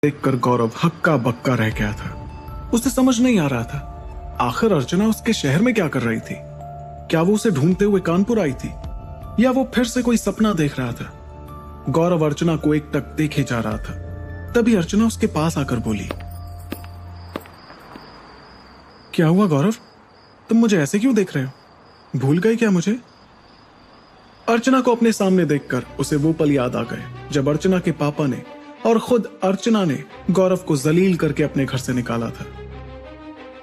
देखकर गौरव हक्का बक्का रह गया था। उसे समझ नहीं आ रहा था आखिर अर्चना उसके शहर में क्या कर रही थी। क्या वो उसे ढूंढते हुए कानपुर आई थी या वो फिर से कोई सपना देख रहा था। गौरव अर्चना को एकटक देखे जा रहा था। तभी अर्चना उसके पास आकर बोली, क्या हुआ गौरव, तुम मुझे ऐसे क्यों देख रहे हो, भूल गए क्या मुझे। अर्चना को अपने सामने देखकर उसे वो पल याद आ गए जब अर्चना के पापा ने और खुद अर्चना ने गौरव को जलील करके अपने घर से निकाला था।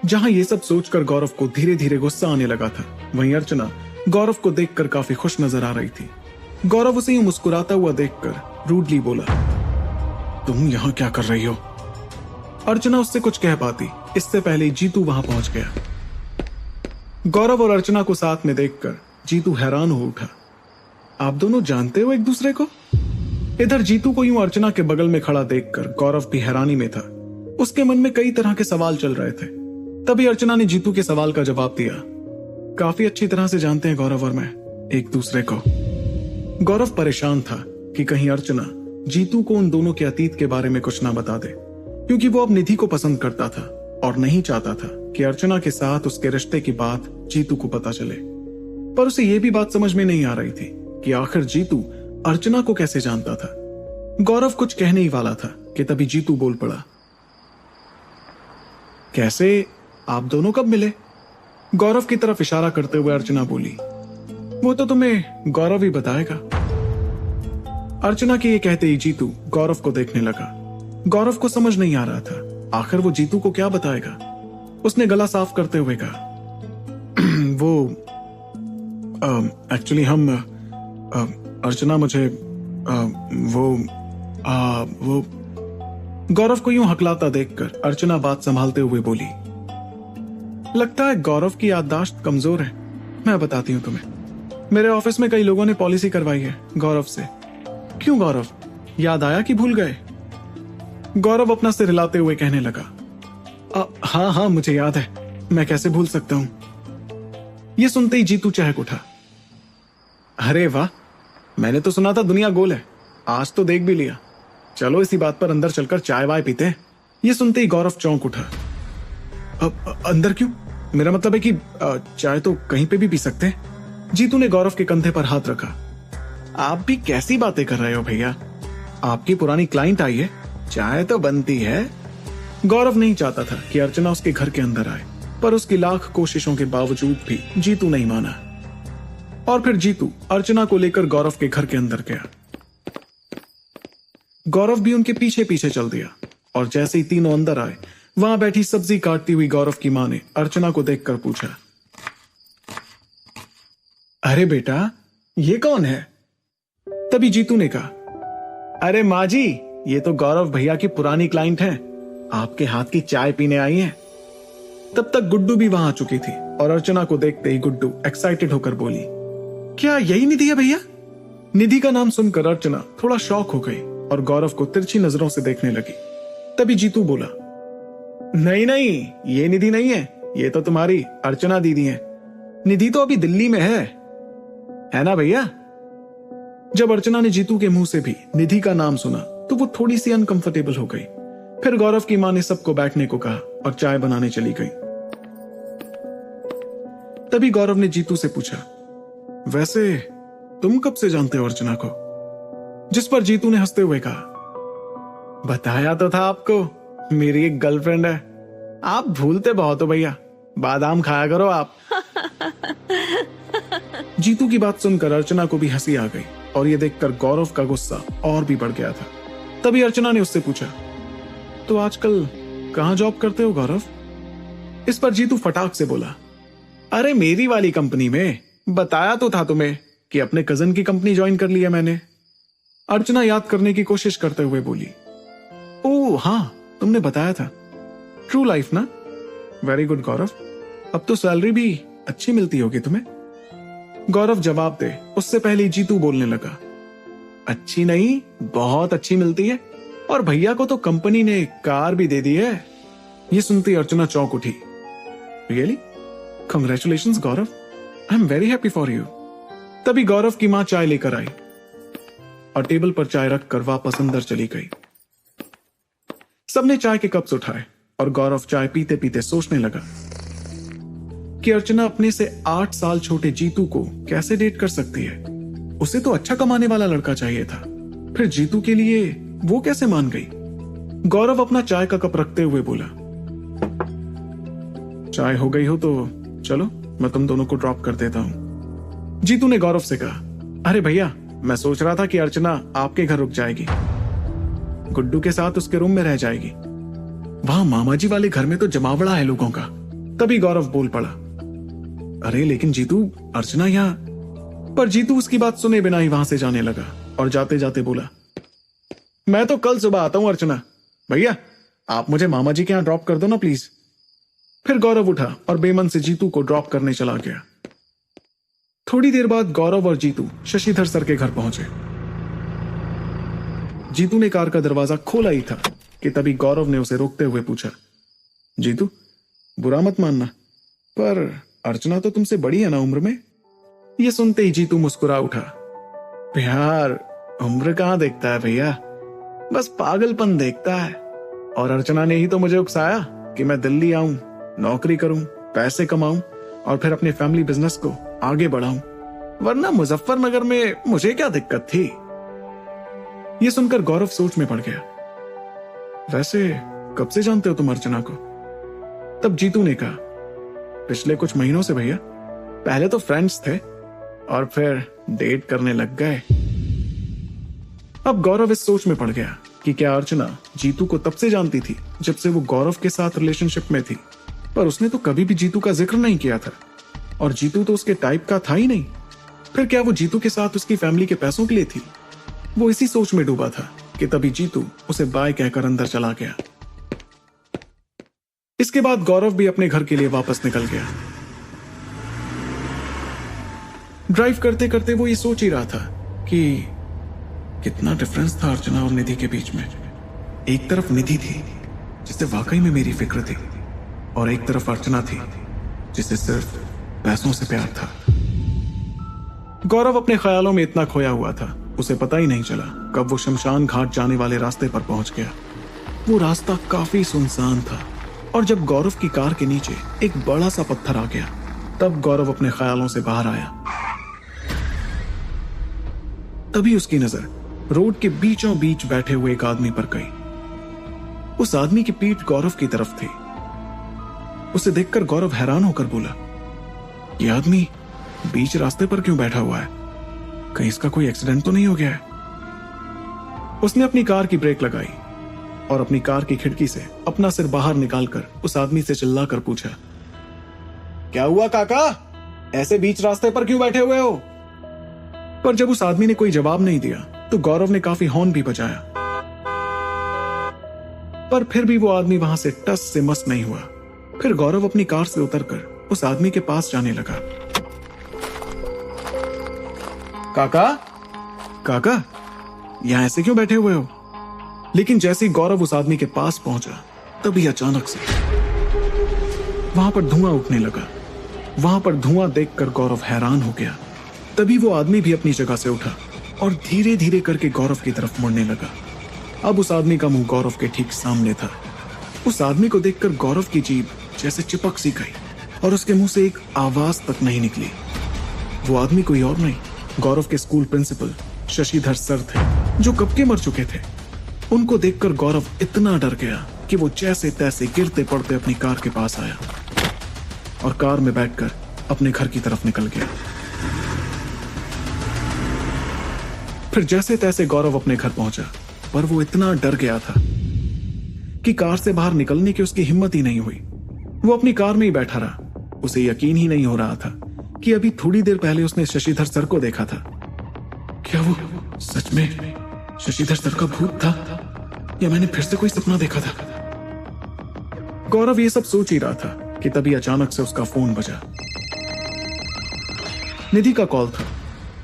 जहां ये सब सोचकर गौरव को धीरे धीरे गुस्सा आने लगा था, वहीं अर्चना गौरव को देखकर काफी खुश नजर आ रही थी। गौरव उसे यूं मुस्कुराता हुआ देखकर रूडली बोला, तुम यहां क्या कर रही हो। अर्चना उससे कुछ कह पाती इससे पहले जीतू वहां पहुंच गया। गौरव और अर्चना को साथ में देखकर जीतू हैरान हो उठा। आप दोनों जानते हो एक दूसरे को। इधर जीतू को यूं अर्चना के बगल में खड़ा देखकर गौरव भी हैरानी में था। उसके मन में कई तरह के सवाल चल रहे थे। तभी अर्चना ने जीतू के सवाल का जवाब दिया, काफी अच्छी तरह से जानते हैं गौरव और मैं एक दूसरे को। गौरव परेशान था कि कहीं अर्चना जीतू को उन दोनों के अतीत के बारे में कुछ ना बता दे, क्योंकि वो अब निधि को पसंद करता था और नहीं चाहता था कि अर्चना के साथ उसके रिश्ते की बात जीतू को पता चले। पर उसे यह भी बात समझ में नहीं आ रही थी कि आखिर जीतू अर्चना को कैसे जानता था। गौरव कुछ कहने ही वाला था कि तभी जीतू बोल पड़ा, कैसे, आप दोनों कब मिले। गौरव की तरफ इशारा करते हुए अर्चना बोली, वो तो तुम्हें गौरव ही बताएगा। अर्चना के ये कहते ही जीतू गौरव को देखने लगा। गौरव को समझ नहीं आ रहा था आखिर वो जीतू को क्या बताएगा। उसने गला साफ करते हुए कहा, वो एक्चुअली हम अर्चना मुझे वो गौरव को यूं हकलाता देखकर अर्चना बात संभालते हुए बोली, लगता है गौरव की याददाश्त कमजोर है। मैं बताती हूं तुम्हें, मेरे ऑफिस में कई लोगों ने पॉलिसी करवाई है गौरव से। क्यों गौरव, याद आया कि भूल गए। गौरव अपना सिर हिलाते हुए कहने लगा, हाँ हाँ मुझे याद है, मैं कैसे भूल सकता हूं। यह सुनते ही जीतू चहक उठा, अरे वाह, मैंने तो सुना था दुनिया गोल है, आज तो देख भी लिया। चलो इसी बात पर अंदर चलकर चाय वाय पीते हैं। यह सुनते ही गौरव चौंक उठा, अंदर क्यों, मेरा मतलब है कि चाय तो कहीं पे भी पी सकते हैं। जीतू ने गौरव के कंधे पर हाथ रखा, आप भी कैसी बातें कर रहे हो भैया, आपकी पुरानी क्लाइंट आई है, चाय तो बनती है। गौरव नहीं चाहता था कि अर्चना उसके घर के अंदर आए, पर उसकी लाख कोशिशों के बावजूद भी जीतू नहीं माना और फिर जीतू अर्चना को लेकर गौरव के घर के अंदर गया। गौरव भी उनके पीछे पीछे चल दिया और जैसे ही तीनों अंदर आए, वहां बैठी सब्जी काटती हुई गौरव की मां ने अर्चना को देखकर पूछा, अरे बेटा ये कौन है। तभी जीतू ने कहा, अरे माँ जी, ये तो गौरव भैया की पुरानी क्लाइंट हैं, आपके हाथ की चाय पीने आई हैं। तब तक गुड्डू भी वहां आ चुकी थी और अर्चना को देखते ही गुड्डू एक्साइटेड होकर बोली, क्या यही निधि है भैया। निधि का नाम सुनकर अर्चना थोड़ा शॉक हो गई और गौरव को तिरछी नजरों से देखने लगी। तभी जीतू बोला, नहीं नहीं, ये निधि नहीं है, ये तो तुम्हारी अर्चना दीदी है। निधि तो अभी दिल्ली में है ना भैया। जब अर्चना ने जीतू के मुंह से भी निधि का नाम सुना तो वो थोड़ी सी अनकंफर्टेबल हो गई। फिर गौरव की मां ने सबको बैठने को कहा और चाय बनाने चली गई। तभी गौरव ने जीतू से पूछा, वैसे तुम कब से जानते हो अर्चना को। जिस पर जीतू ने हंसते हुए कहा, बताया तो था आपको, मेरी एक गर्लफ्रेंड है। आप भूलते बहुत हो भैया, बादाम खाया करो आप। जीतू की बात सुनकर अर्चना को भी हंसी आ गई और ये देखकर गौरव का गुस्सा और भी बढ़ गया था। तभी अर्चना ने उससे पूछा, तो आजकल कहां जॉब करते हो गौरव। इस पर जीतू फटाक से बोला, अरे मेरी वाली कंपनी में, बताया तो था तुम्हें कि अपने कजन की कंपनी ज्वाइन कर लिया मैंने। अर्चना याद करने की कोशिश करते हुए बोली, ओह हाँ तुमने बताया था, ट्रू लाइफ ना। वेरी गुड गौरव, अब तो सैलरी भी अच्छी मिलती होगी तुम्हें। गौरव जवाब दे उससे पहले जीतू बोलने लगा, अच्छी नहीं बहुत अच्छी मिलती है, और भैया को तो कंपनी ने कार भी दे दी है। ये सुनती अर्चना चौंक उठी, really, congratulations Gaurav, I am very happy for you. तभी गौरव की मां चाय लेकर आई और टेबल पर चाय रखकर वापस अंदर चली गई। सबने चाय के कप्स उठाए और गौरव चाय पीते पीते सोचने लगा कि अर्चना अपने से 8 साल छोटे जीतू को कैसे डेट कर सकती है। उसे तो अच्छा कमाने वाला लड़का चाहिए था, फिर जीतू के लिए वो कैसे मान गई। गौरव अपना चाय का कप रखते हुए बोला, चाय हो गई हो तो चलो मैं तुम दोनों को ड्रॉप कर देता हूं। जीतू ने गौरव से कहा, अरे भैया मैं सोच रहा था कि अर्चना आपके घर रुक जाएगी, गुड्डू के साथ उसके रूम में रह जाएगी। वहां मामाजी वाले घर में तो जमावड़ा है लोगों का। तभी गौरव बोल पड़ा, अरे लेकिन जीतू अर्चना यहाँ। पर जीतू उसकी बात सुने बिना ही वहां से जाने लगा और जाते जाते बोला, मैं तो कल सुबह आता हूं अर्चना, भैया आप मुझे मामा जी के यहां ड्रॉप कर दो ना प्लीज। फिर गौरव उठा और बेमन से जीतू को ड्रॉप करने चला गया। थोड़ी देर बाद गौरव और जीतू शशिधर सर के घर पहुंचे। जीतू ने कार का दरवाजा खोला ही था कि तभी गौरव ने उसे रोकते हुए पूछा, जीतू बुरा मत मानना, पर अर्चना तो तुमसे बड़ी है ना उम्र में। यह सुनते ही जीतू मुस्कुरा उठा, यार उम्र कहां देखता है भैया, बस पागलपन देखता है। और अर्चना ने ही तो मुझे उकसाया कि मैं दिल्ली आऊं, नौकरी करूं, पैसे कमाऊं और फिर अपने फैमिली बिजनेस को आगे बढ़ाऊं, वरना मुजफ्फरनगर में मुझे क्या दिक्कत थी। यह सुनकर गौरव सोच में पड़ गया, वैसे कब से जानते हो तुम अर्चना को। तब जीतू ने कहा, पिछले कुछ महीनों से भैया, पहले तो फ्रेंड्स थे और फिर डेट करने लग गए। अब गौरव इस सोच में पड़ गया कि क्या अर्चना जीतू को तब से जानती थी जब से वो गौरव के साथ रिलेशनशिप में थी, पर उसने तो कभी भी जीतू का जिक्र नहीं किया था और जीतू तो उसके टाइप का था ही नहीं। फिर क्या वो जीतू के साथ उसकी फैमिली के पैसों के लिए थी। वो इसी सोच में डूबा था कि तभी जीतू उसे बाय कहकर अंदर चला गया। इसके बाद गौरव भी अपने घर के लिए वापस निकल गया। ड्राइव करते करते वो ये सोच ही रहा था कि कितना डिफरेंस था अर्चना और निधि के बीच में। एक तरफ निधि थी जिसे वाकई में मेरी फिक्र थी और एक तरफ अर्चना थी जिसे सिर्फ पैसों से प्यार था। गौरव अपने ख्यालों में इतना खोया हुआ था, उसे पता ही नहीं चला कब वो शमशान घाट जाने वाले रास्ते पर पहुंच गया। वो रास्ता काफी सुनसान था और जब गौरव की कार के नीचे एक बड़ा सा पत्थर आ गया, तब गौरव अपने ख्यालों से बाहर आया। तभी उसकी नजर रोड के बीचों बीच बैठे हुए एक आदमी पर गई। उस आदमी की पीठ गौरव की तरफ थी। उसे देखकर गौरव हैरान होकर बोला, यह आदमी बीच रास्ते पर क्यों बैठा हुआ है, कहीं इसका कोई एक्सीडेंट तो नहीं हो गया है। उसने अपनी कार की ब्रेक लगाई और अपनी कार की खिड़की से अपना सिर बाहर निकालकर उस आदमी से चिल्लाकर पूछा, क्या हुआ काका, ऐसे बीच रास्ते पर क्यों बैठे हुए हो। पर जब उस आदमी ने कोई जवाब नहीं दिया तो गौरव ने काफी हॉर्न भी बजाया, पर फिर भी वो आदमी वहां से टस से मस नहीं हुआ। फिर गौरव अपनी कार से उतरकर उस आदमी के पास जाने लगा। काका, काका यहां ऐसे क्यों बैठे हुए हो। लेकिन जैसे ही गौरव उस आदमी के पास पहुंचा, तभी अचानक से वहां पर धुआं उठने लगा। वहां पर धुआं देखकर गौरव हैरान हो गया। तभी वो आदमी भी अपनी जगह से उठा और धीरे धीरे करके गौरव की तरफ मुड़ने लगा। अब उस आदमी का मुंह गौरव के ठीक सामने था। उस आदमी को देखकर गौरव की जीभ जैसे चिपक सी गई और उसके मुंह से एक आवाज तक नहीं निकली। वो आदमी कोई और नहीं, गौरव के स्कूल प्रिंसिपल शशिधर सर थे, जो कब के मर चुके थे। उनको देखकर गौरव इतना डर गया कि वो जैसे तैसे गिरते पड़ते अपनी कार के पास आया और कार में बैठकर अपने घर की तरफ निकल गया। फिर जैसे तैसे गौरव अपने घर पहुंचा, पर वो इतना डर गया था कि कार से बाहर निकलने की उसकी हिम्मत ही नहीं हुई। वो अपनी कार में ही बैठा रहा। उसे यकीन ही नहीं हो रहा था कि अभी थोड़ी देर पहले उसने शशिधर सर को देखा था। क्या वो सच में शशिधर सर का भूत था या मैंने फिर से कोई सपना देखा था। गौरव ये सब सोच ही रहा था कि तभी अचानक से उसका फोन बजा। निधि का कॉल था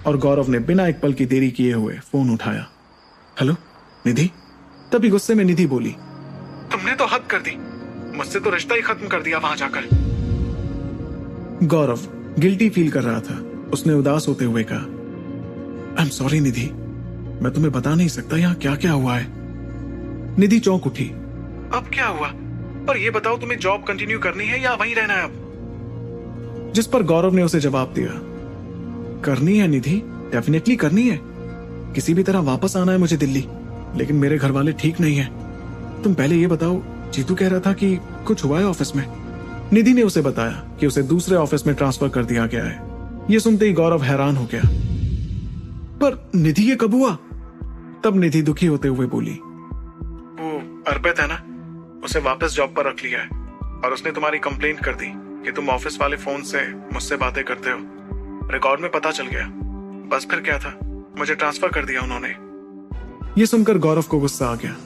और गौरव ने बिना एक पल की देरी किए हुए फोन उठाया। हेलो निधि। तभी गुस्से में निधि बोली, तुमने तो हद कर दी, मुझसे तो रिश्ता ही खत्म कर दिया वहां जाकर। गौरव गिल्टी फील कर रहा था। उसने उदास होते हुए कहा, आई एम सॉरी निधि, मैं तुम्हें बता नहीं सकता यहां क्या क्या हुआ है। निधि चौंक उठी अब क्या हुआ? पर ये बताओ, तुम्हें जॉब कंटिन्यू करनी है या वहीं रहना है अब? जिस पर गौरव ने उसे जवाब दिया, करनी है निधि, डेफिनेटली करनी है। किसी भी तरह वापस आना है मुझे दिल्ली, लेकिन मेरे घर वाले ठीक नहीं है। तुम पहले ये बताओ, जीतू कह रहा था कि कुछ हुआ है ऑफिस में। निधि ने उसे बताया कि उसे दूसरे ऑफिस में ट्रांसफर कर दिया गया है। यह सुनते ही गौरव हैरान हो गया। पर निधि, ये कब हुआ? तब निधि दुखी होते हुए बोली, वो अर्पित है ना, उसे वापस जॉब पर रख लिया है और उसने तुम्हारी कंप्लेंट कर दी कि तुम ऑफिस वाले फोन से मुझसे बातें करते हो। रिकॉर्ड में पता चल गया। बस फिर क्या था, मुझे ट्रांसफर कर दिया उन्होंने। यह सुनकर गौरव को गुस्सा आ गया।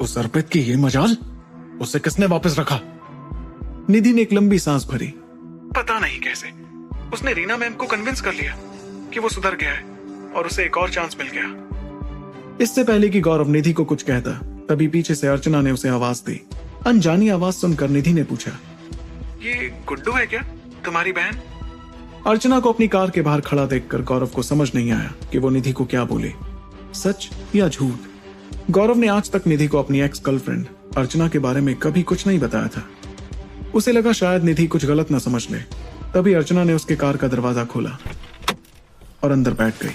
उस अर्पित की ये मजाल, उसे किसने वापस रखा? निधि ने एक लंबी सांस भरी। पता नहीं कैसे उसने रीना मैम को कन्विंस कर लिया कि वो सुधर गया है और उसे एक और चांस मिल गया। इससे पहले कि गौरव निधि को कुछ कहता, तभी पीछे से अर्चना ने उसे आवाज दी। अनजानी आवाज सुनकर निधि ने पूछा, ये गुड्डू है क्या, तुम्हारी बहन? अर्चना को अपनी कार के बाहर खड़ा देखकर गौरव को समझ नहीं आया कि वो निधि को क्या बोले, सच या झूठ। गौरव ने आज तक निधि को अपनी एक्स गर्लफ्रेंड अर्चना के बारे में कभी कुछ नहीं बताया था। उसे लगा शायद निधि कुछ गलत ना समझ ले। तभी अर्चना ने उसके कार का दरवाजा खोला और अंदर बैठ गई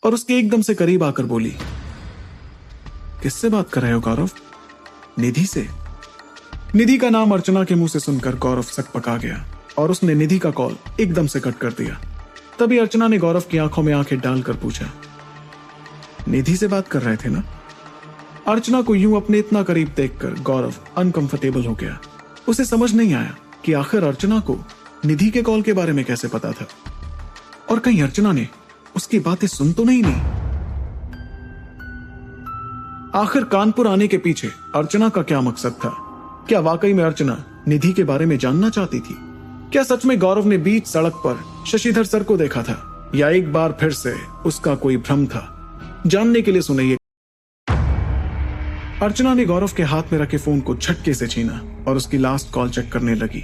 और उसके एकदम से करीब आकर बोली, किससे बात कर रहे हो गौरव? निधि से। निधि का नाम अर्चना के मुंह से सुनकर गौरव सकपका गया और उसने निधि का कॉल एकदम से कट कर दिया। तभी अर्चना ने गौरव की आंखों में आंखें डालकर पूछा, निधि से बात कर रहे थे ना? अर्चना को यूं अपने इतना करीब देखकर गौरव अनकंफर्टेबल हो गया। उसे समझ नहीं आया कि आखिर अर्चना को निधि के कॉल के बारे में कैसे पता था, और कहीं अर्चना ने उसकी बातें सुन तो नहीं ली। आखिर कानपुर आने के पीछे अर्चना का क्या मकसद था? क्या वाकई में अर्चना निधि के बारे में जानना चाहती थी? क्या सच में गौरव ने बीच सड़क पर शशिधर सर को देखा था, या एक बार फिर से उसका कोई भ्रम था? जानने के लिए सुनिए। अर्चना ने गौरव के हाथ में रखे फोन को झटके से छीना और उसकी लास्ट कॉल चेक करने लगी।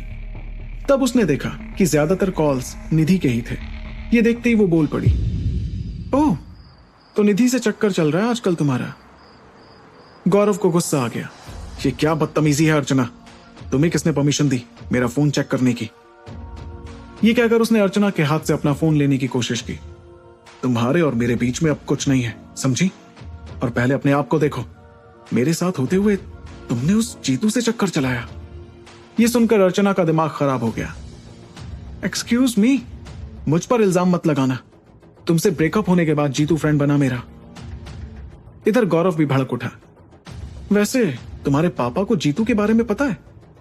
तब उसने देखा कि ज्यादातर कॉल्स निधि के ही थे। ये देखते ही वो बोल पड़ी, ओह, तो निधि से चक्कर चल रहा है आजकल तुम्हारा। गौरव को गुस्सा आ गया। ये क्या बदतमीजी है अर्चना, तुम्हें किसने परमिशन दी मेरा फोन चेक करने की? ये कहकर उसने अर्चना के हाथ से अपना फोन लेने की कोशिश की। तुम्हारे और मेरे बीच में अब कुछ नहीं है, समझी? और पहले अपने आप को देखो, मेरे साथ होते हुए तुमने उस जीतू से चक्कर चलाया। यह सुनकर अर्चना का दिमाग खराब हो गया। एक्सक्यूज मी, मुझ पर इल्जाम मत लगाना। तुमसे ब्रेकअप होने के बाद जीतू फ्रेंड बना मेरा। इधर गौरव भी भड़क उठा। वैसे तुम्हारे पापा को जीतू के बारे में पता है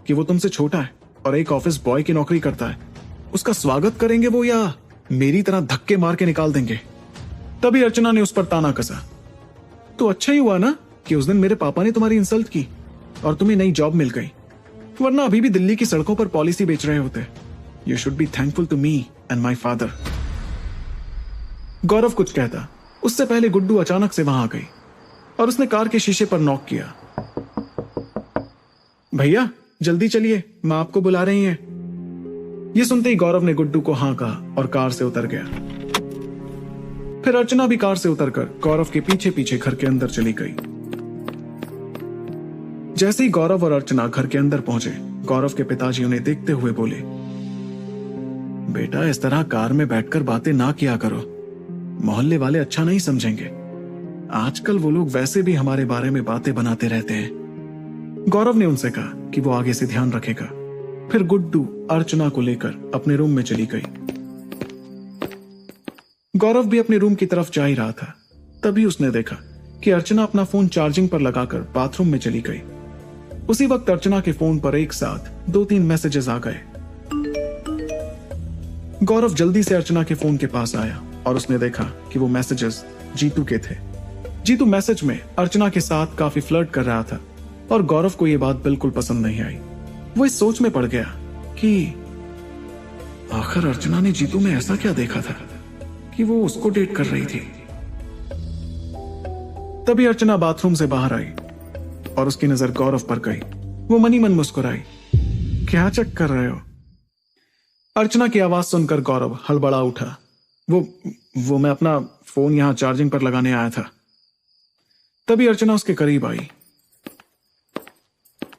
कि वो तुमसे छोटा है और एक ऑफिस बॉय की नौकरी करता है? उसका स्वागत करेंगे वो, या मेरी तरह धक्के मार के निकाल देंगे? तभी अर्चना ने उस पर ताना कसा। तो अच्छा ही हुआ ना कि उस दिन मेरे पापा ने तुम्हारी इंसल्ट की और तुम्हें नई जॉब मिल गई, वरना अभी भी दिल्ली की सड़कों पर पॉलिसी बेच रहे होते। You should be thankful to me and my father. Gaurav कुछ कहता, उससे पहले गुड्डू अचानक से वहां आ गई और उसने कार के शीशे पर नॉक किया। भैया जल्दी चलिए, मां आपको बुला रही हैं। यह सुनते ही गौरव ने गुड्डू को हाँ कहा और कार से उतर गया। फिर अर्चना भी कार से उतरकर गौरव के पीछे पीछे घर के अंदर चली गई। जैसे ही गौरव और अर्चना घर के अंदर पहुंचे, गौरव के पिताजी उन्हें देखते हुए बोले, बेटा इस तरह कार में बैठकर बातें ना किया करो, मोहल्ले वाले अच्छा नहीं समझेंगे। आजकल वो लोग वैसे भी हमारे बारे में बातें बनाते रहते हैं। गौरव ने उनसे कहा कि वो आगे से ध्यान रखेगा। फिर गुड्डू अर्चना को लेकर अपने रूम में चली गई। गौरव भी अपने रूम की तरफ जा ही रहा था, तभी उसने देखा कि अर्चना अपना फोन चार्जिंग पर लगाकर बाथरूम में चली गई। उसी वक्त अर्चना के फोन पर एक साथ 2-3 मैसेजेस आ गए। गौरव जल्दी से अर्चना के फोन के पास आया और उसने देखा कि वो मैसेजेस जीतू के थे। जीतू मैसेज में अर्चना के साथ काफी फ्लर्ट कर रहा था और गौरव को यह बात बिल्कुल पसंद नहीं आई। वो इस सोच में पड़ गया कि आखिर अर्चना ने जीतू में ऐसा क्या देखा था कि वो उसको डेट कर रही थी। तभी अर्चना बाथरूम से बाहर आई और उसकी नजर गौरव पर गई। वो मनी मन मुस्कुराई। क्या चेक कर रहे हो? अर्चना की आवाज सुनकर गौरव हड़बड़ा उठा। वो मैं अपना फोन यहां चार्जिंग पर लगाने आया था। तभी अर्चना उसके करीब आई।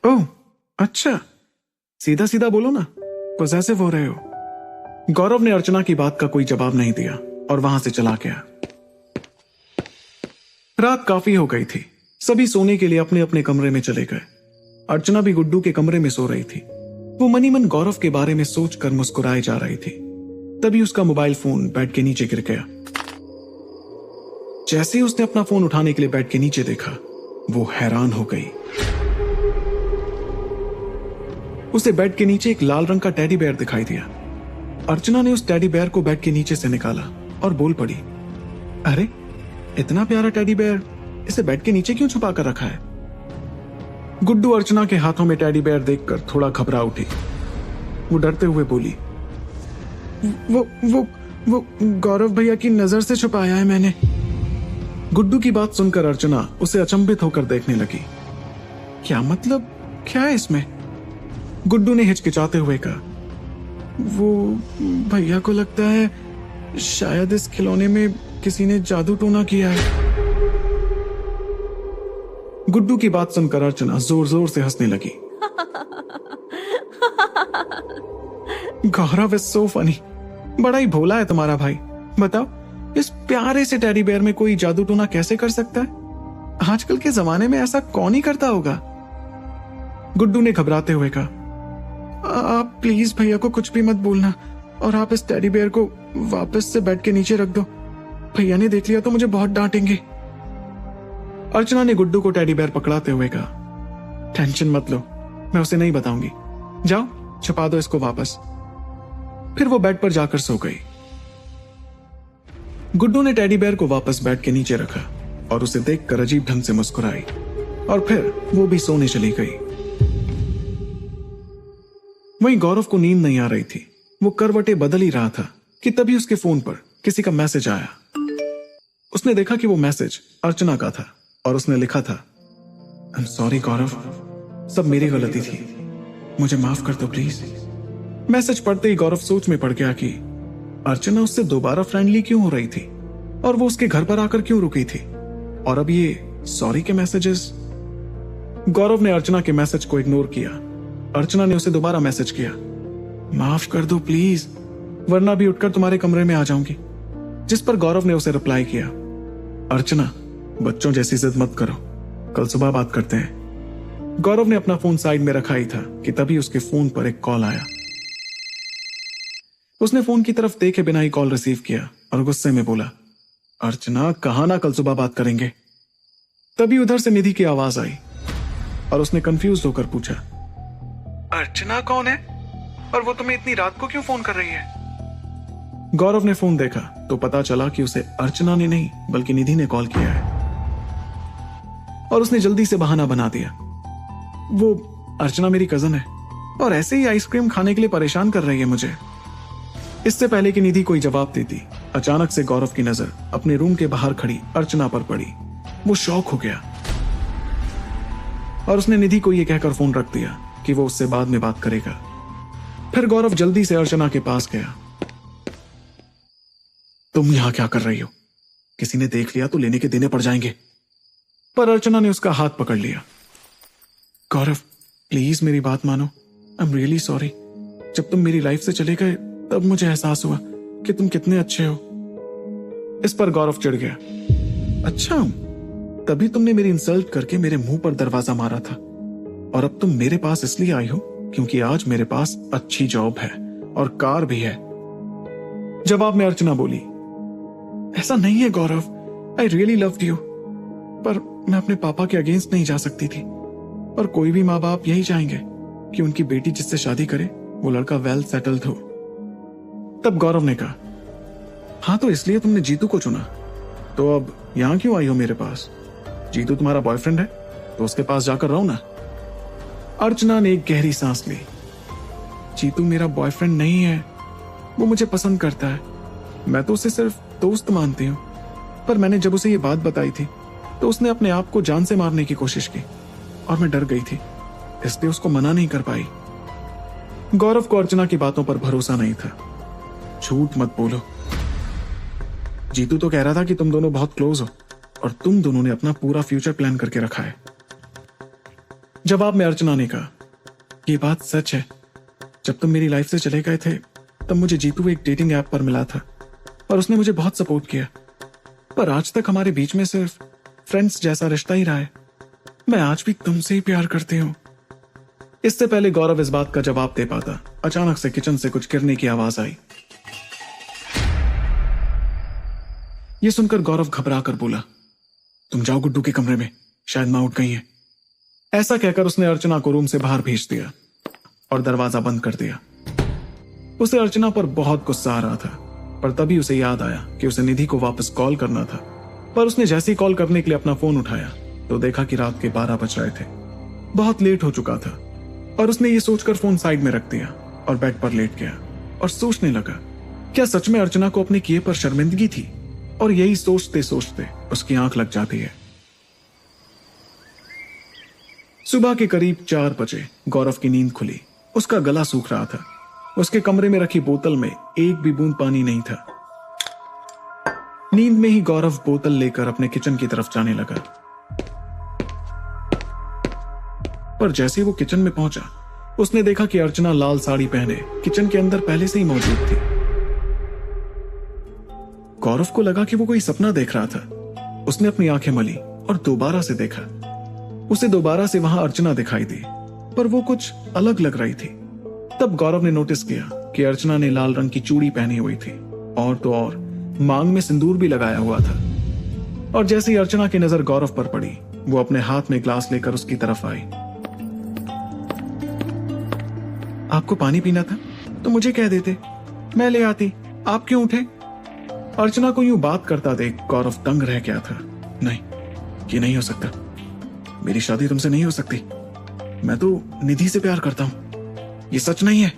ओह अच्छा, सीधा सीधा बोलो ना, पॉसेसिव हो रहे हो। गौरव ने अर्चना की बात का कोई जवाब नहीं दिया और वहां से चला गया। रात काफी हो गई थी, सभी सोने के लिए अपने अपने कमरे में चले गए। अर्चना भी गुड्डू के कमरे में सो रही थी। वो मनी मन गौरव के बारे में सोचकर मुस्कुराए जा रही थी। तभी उसका मोबाइल फोन बेड के नीचे गिर गया। जैसे ही उसने अपना फोन उठाने के लिए बेड के नीचे देखा, वो हैरान हो गई। उसे बेड के नीचे एक लाल रंग का टेडी बेयर दिखाई दिया। अर्चना ने उस टेडी बेयर को बेड के नीचे से निकाला और बोल पड़ी, अरे इतना प्यारा टेडी बेयर, इसे बेड के नीचे क्यों छुपा कर रखा है? गुड्डू अर्चना के हाथों में टेडी बेयर देखकर थोड़ा घबरा उठी। वो डरते हुए बोली, वो गौरव भैया की नजर से छुपाया है मैंने। गुड्डू की बात सुनकर अर्चना उसे अचंभित होकर देखने लगी। क्या मतलब, क्या है इसमें? गुड्डू ने हिचकिचाते हुए कहा, वो भैया को लगता है शायद इस खिलौने में किसी ने जादू टोना किया है। गुड्डू की बात सुनकर अर्चना जोर जोर से हंसने लगी। गौरव इज सो फनी, बड़ा ही भोला है तुम्हारा भाई। बताओ, इस प्यारे से टेडी बेयर में कोई जादू टोना कैसे कर सकता है? आजकल के जमाने में ऐसा कौन ही करता होगा? गुड्डू ने घबराते हुए कहा, आप प्लीज भैया को कुछ भी मत बोलना और आप इस टेडी बेयर को वापस से बेड के नीचे रख दो। भैया ने देख लिया तो मुझे बहुत डांटेंगे। अर्चना ने गुड्डू को टेडी बेयर पकड़ाते हुए कहा, टेंशन मत लो, मैं उसे नहीं बताऊंगी। जाओ छुपा दो इसको वापस। फिर वो बेड पर जाकर सो गई। गुड्डू ने टेडी बेयर को वापस बेड के नीचे रखा और उसे देखकर अजीब ढंग से मुस्कुराई और फिर वो भी सोने चली गई। वहीं गौरव को नींद नहीं आ रही थी। वो करवटें बदल ही रहा था कि तभी उसके फोन पर किसी का मैसेज आया। उसने देखा कि वो मैसेज अर्चना का था और उसने लिखा था, आई एम सॉरी गौरव, सब मेरी गलती थी, मुझे माफ कर दो प्लीज। मैसेज पढ़ते ही गौरव सोच में पड़ गया कि अर्चना उससे दोबारा फ्रेंडली क्यों हो रही थी और वो उसके घर पर आकर क्यों रुकी थी, और अब ये सॉरी के मैसेजेस। गौरव ने अर्चना के मैसेज को इग्नोर किया। अर्चना ने उसे दोबारा मैसेज किया, माफ कर दो प्लीज, वरना भी उठकर तुम्हारे कमरे में आ जाऊंगी। जिस पर गौरव ने उसे रिप्लाई किया, अर्चना बच्चों जैसी जिद मत करो, कल सुबह बात करते हैं। गौरव ने अपना फोन साइड में रखा ही था कि तभी उसके फोन पर एक कॉल आया। उसने फोन की तरफ देखे बिना ही कॉल रिसीव किया और गुस्से में बोला, अर्चना कहा ना कल सुबह बात करेंगे। तभी उधर से निधि की आवाज आई और उसने कंफ्यूज होकर पूछा, अर्चना कौन है और वो तुम्हें इतनी रात को क्यों फोन कर रही है? गौरव ने फोन देखा तो पता चला कि उसे अर्चना ने नहीं बल्कि निधि ने कॉल किया है और उसने जल्दी से बहाना बना दिया, वो अर्चना मेरी कजन है और ऐसे ही आइसक्रीम खाने के लिए परेशान कर रही है मुझे। इससे पहले कि निधि कोई जवाब देती, अचानक से गौरव की नजर अपने रूम के बाहर खड़ी अर्चना पर पड़ी। वो शॉक हो गया और उसने निधि को यह कहकर फोन रख दिया कि वो उससे बाद में बात करेगा। फिर गौरव जल्दी से अर्चना के पास गया। तुम यहां क्या कर रही हो? किसी ने देख लिया तो लेने के देने पड़ जाएंगे। पर अर्चना ने उसका हाथ पकड़ लिया। गौरव प्लीज मेरी बात मानो, आई एम रियली सॉरी। जब तुम मेरी लाइफ से चले गए तब मुझे एहसास हुआ कि तुम कितने अच्छे हो। इस पर गौरव चिढ़ गया, अच्छा तभी तुमने मेरी इंसल्ट करके मेरे मुंह पर दरवाजा मारा था और अब तुम मेरे पास इसलिए आई हो क्योंकि आज मेरे पास अच्छी जॉब है और कार भी है। जवाब में अर्चना बोली, ऐसा नहीं है गौरव, आई रियली लव्ड यू, पर मैं अपने पापा के अगेंस्ट नहीं जा सकती थी और कोई भी माँ बाप यही चाहेंगे कि उनकी बेटी जिससे शादी करे वो लड़का वेल सेटल्ड हो। तब गौरव ने कहा, हाँ तो इसलिए तुमने जीतू को चुना, तो अब यहां क्यों आई हो मेरे पास? जीतू तुम्हारा बॉयफ्रेंड है तो उसके पास जाकर रहो ना। अर्चना ने एक गहरी सांस ली। जीतू मेरा बॉयफ्रेंड नहीं है, वो मुझे पसंद करता है, मैं तो उसे सिर्फ दोस्त मानती हूँ। पर मैंने जब उसे ये बात बताई थी तो उसने अपने आप को जान से मारने की कोशिश की और मैं डर गई थी, इसलिए उसको मना नहीं कर पाई। गौरव को अर्चना की बातों पर भरोसा नहीं था। झूठ मत बोलो, जीतू तो कह रहा था कि तुम दोनों बहुत क्लोज हो और तुम दोनों ने अपना पूरा फ्यूचर प्लान करके रखा है। जवाब में अर्चना ने कहा, ये बात सच है। जब तुम मेरी लाइफ से चले गए थे तब मुझे जीतू एक डेटिंग ऐप पर मिला था और उसने मुझे बहुत सपोर्ट किया, पर आज तक हमारे बीच में सिर्फ फ्रेंड्स जैसा रिश्ता ही रहा है। मैं आज भी तुमसे ही प्यार करती हूँ। इससे पहले गौरव इस बात का जवाब दे पाता, अचानक से किचन से कुछ गिरने की आवाज आई। यह सुनकर गौरव घबरा कर बोला, तुम जाओ गुड्डू के कमरे में, शायद माँ उठ गई है। ऐसा कहकर उसने अर्चना को रूम से बाहर भेज दिया और दरवाजा बंद कर दिया। उसे अर्चना पर बहुत गुस्सा आ रहा था, पर तभी उसे याद आया कि उसे निधि को वापस कॉल करना था। पर उसने जैसे ही कॉल करने के लिए अपना फोन उठाया तो देखा कि रात के 12 बज रहे थे। बहुत लेट हो चुका था और उसने ये सोचकर फोन साइड में रख दिया और बेड पर लेट गया और सोचने लगा, क्या सच में अर्चना को अपने किए पर शर्मिंदगी थी? और यही सोचते सोचते उसकी आंख लग जाती है। सुबह के करीब 4 बजे गौरव की नींद खुली। उसका गला सूख रहा था। उसके कमरे में रखी बोतल में एक भी बूंद पानी नहीं था। नींद में ही गौरव बोतल लेकर अपने किचन की तरफ जाने लगा, पर जैसे ही वो किचन में पहुंचा उसने देखा कि अर्चना लाल साड़ी पहने किचन के अंदर पहले से ही मौजूद थी। गौरव को लगा कि वो कोई सपना देख रहा था। उसने अपनी आंखें मली और दोबारा से देखा। उसे दोबारा से वहां अर्चना दिखाई दी, पर वो कुछ अलग लग रही थी। तब गौरव ने नोटिस किया कि अर्चना ने लाल रंग की चूड़ी पहनी हुई थी और तो और मांग में सिंदूर भी लगाया हुआ था। और जैसे ही अर्चना की नजर गौरव पर पड़ी, वो अपने हाथ में ग्लास लेकर उसकी तरफ आई। आपको पानी पीना था तो मुझे कह देते, मैं ले आती, आप क्यों उठे? अर्चना को यूं बात करता देख गौरव दंग रह गया था। नहीं, ये नहीं हो सकता। मेरी शादी तुमसे नहीं हो सकती। मैं तो निधि से प्यार करता हूं। ये सच नहीं है।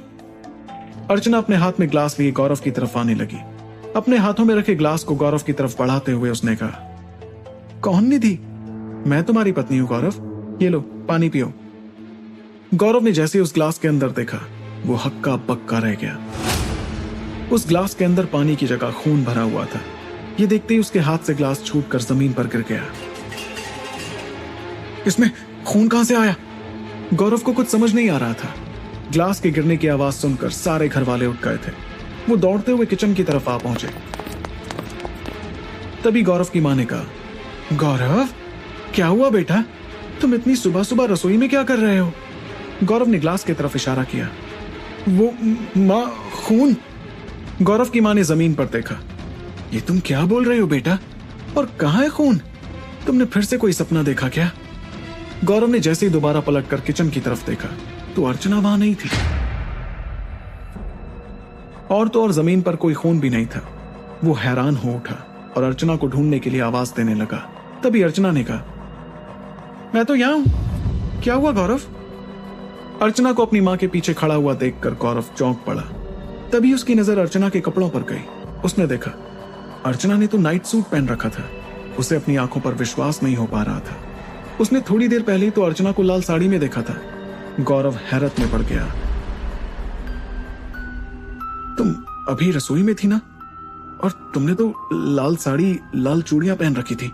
अर्चना अपने हाथ में ग्लास लिए गौरव की तरफ आने लगी। अपने हाथों में रखे ग्लास को गौरव की तरफ बढ़ाते हुए उसने कहा, कौन निधि? मैं तुम्हारी पत्नी हूं गौरव, ये लो पानी पियो। गौरव ने जैसे उस ग्लास के अंदर देखा, वो हक्का बक्का रह गया। उस ग्लास के अंदर पानी की जगह खून भरा हुआ था। ये देखते ही उसके हाथ से ग्लास छूटकर जमीन पर गिर गया। इसमें खून कहां से आया? गौरव को कुछ समझ नहीं आ रहा था। ग्लास के गिरने की आवाज सुनकर सारे घर वाले उठ गए थे। वो दौड़ते हुए किचन की तरफ आ पहुंचे। तभी गौरव की मां ने कहा, गौरव क्या हुआ बेटा? तुम इतनी सुबह सुबह रसोई में क्या कर रहे हो? गौरव ने ग्लास की तरफ इशारा किया। वो मां, खून। गौरव की मां ने जमीन पर देखा। ये तुम क्या बोल रहे हो बेटा? और कहां है खून? तुमने फिर से कोई सपना देखा क्या? गौरव ने जैसे ही दोबारा पलटकर किचन की तरफ देखा तो अर्चना वहां नहीं थी। और तो और जमीन पर कोई खून भी नहीं था। वो हैरान हो उठा और अर्चना को ढूंढने के लिए आवाज देने लगा। तभी अर्चना ने कहा, मैं तो यहां हूं। क्या हुआ गौरव? अर्चना को अपनी मां के पीछे खड़ा हुआ देखकर गौरव चौंक पड़ा। तभी उसकी नजर अर्चना के कपड़ों पर गई। उसने देखा अर्चना ने तो नाइट सूट पहन रखा था। उसे अपनी आंखों पर विश्वास नहीं हो पा रहा था। उसने थोड़ी देर पहले तो अर्चना को लाल साड़ी में देखा था। गौरव हैरत में पड़ गया। तुम अभी रसोई में थी ना? और तुमने तो लाल साड़ी, लाल चूड़ियां पहन रखी थी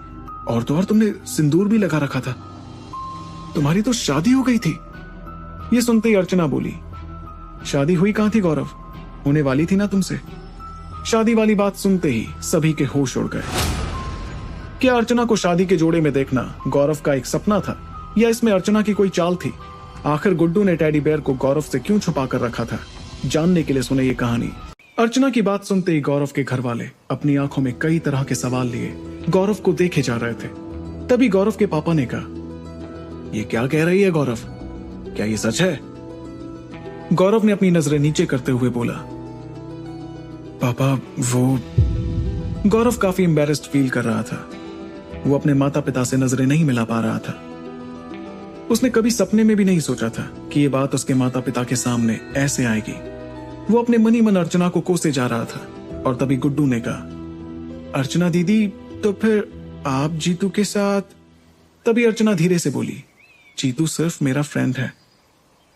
और तो और तुमने सिंदूर भी लगा रखा था। तुम्हारी तो शादी हो गई थी। ये सुनते ही अर्चना बोली, शादी हुई कहां थी गौरव? होने वाली थी ना तुमसे। शादी वाली बात सुनते ही सभी के होश उड़ गए। क्या अर्चना को शादी के जोड़े में देखना गौरव का एक सपना था या इसमें अर्चना की कोई चाल थी? आखिर गुड्डू ने टेडी बेयर को गौरव से क्यों छुपा कर रखा था? जानने के लिए सुने ये कहानी। अर्चना की बात सुनते ही गौरव के घर वाले अपनी आंखों में कई तरह के सवाल लिए गौरव को देखे जा रहे थे। तभी गौरव के पापा ने कहा, ये क्या कह रही है गौरव? क्या ये सच है? गौरव ने अपनी नजरें नीचे करते हुए बोला, पापा वो। गौरव काफी एम्बैरेस्ड फील कर रहा था। वो अपने माता पिता से नजरें नहीं मिला पा रहा था। उसने कभी सपने में भी नहीं सोचा था कि ये बात उसके माता पिता के सामने ऐसे आएगी। वो अपने मन ही मन अर्चना को कोसे जा रहा था और तभी गुड्डू ने कहा, अर्चना दीदी, तो फिर आप जीतू के साथ? तभी अर्चना धीरे से बोली, जीतू सिर्फ मेरा फ्रेंड है।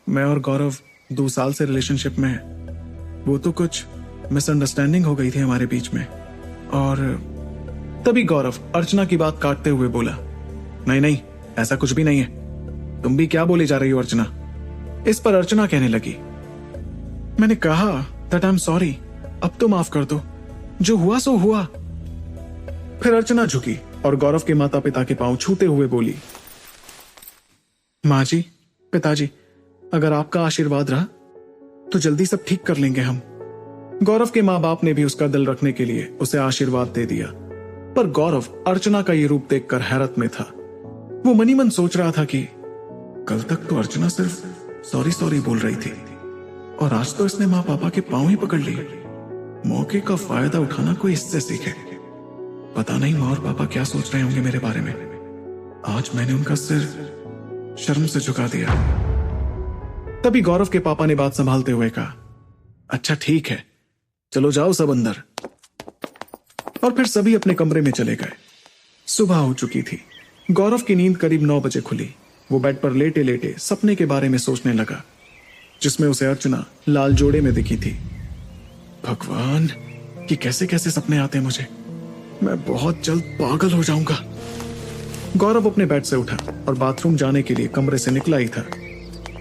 मैं और गौरव 2 साल से रिलेशनशिप में है। वो तो कुछ मिसअंडरस्टैंडिंग हो गई थी हमारे बीच में और तभी गौरव अर्चना की बात काटते हुए बोला, नहीं नहीं, ऐसा कुछ भी नहीं है। तुम भी क्या बोली जा रही हो अर्चना? इस पर अर्चना कहने लगी, मैंने कहा दैट आई एम सॉरी, अब तो माफ कर दो, जो हुआ सो हुआ। फिर अर्चना झुकी और गौरव के माता पिता के पांव छूते हुए बोली, माँ जी, पिताजी, अगर आपका आशीर्वाद रहा तो जल्दी सब ठीक कर लेंगे हम। गौरव के माँ बाप ने भी उसका दिल रखने के लिए उसे आशीर्वाद दे दिया, पर गौरव अर्चना का ये रूप देखकर हैरत में था। वो मनी मन सोच रहा था कि कल तक तो अर्चना सिर्फ सॉरी सॉरी बोल रही थी और आज तो इसने माँ पापा के पांव ही पकड़ लिए। मौके का फायदा उठाना कोई इससे सीखे। पता नहीं माँ और पापा क्या सोच रहे होंगे मेरे बारे में। आज मैंने उनका सिर शर्म से झुका दिया। तभी गौरव के पापा ने बात संभालते हुए कहा, अच्छा ठीक है, चलो जाओ सब अंदर। और फिर सभी अपने कमरे में चले गए। सुबह हो चुकी थी। गौरव की नींद करीब 9 बजे खुली। वो बेड पर लेटे लेटे सपने के बारे में सोचने लगा, जिसमें उसे अर्चना लाल जोड़े में दिखी थी। भगवान, ये कैसे कैसे सपने आते हैं मुझे। मैं बहुत जल्द पागल हो जाऊंगा। गौरव अपने बेड से उठा और बाथरूम जाने के लिए कमरे से निकला ही था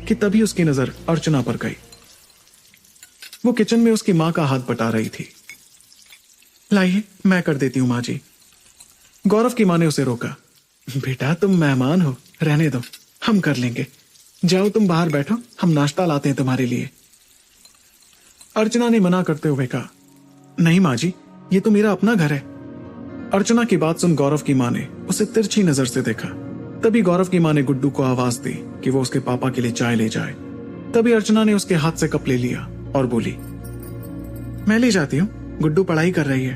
कि तभी उसकी नजर अर्चना पर गई। वो किचन में उसकी मां का हाथ बटा रही थी। लाइए, मैं कर देती हूं मां जी। गौरव की मां ने उसे रोका, बेटा तुम मेहमान हो, रहने दो, हम कर लेंगे। जाओ तुम बाहर बैठो, हम नाश्ता लाते हैं तुम्हारे लिए। अर्चना ने मना करते हुए कहा, नहीं मां जी, ये तो मेरा अपना घर है। अर्चना की बात सुन गौरव की मां ने उसे तिरछी नजर से देखा। तभी गौरव की मां ने गुड्डू को आवाज दी कि वो उसके पापा के लिए चाय ले जाए। तभी अर्चना ने उसके हाथ से कप ले लिया और बोली, मैं ले जाती हूँ, गुड्डू पढ़ाई कर रही है।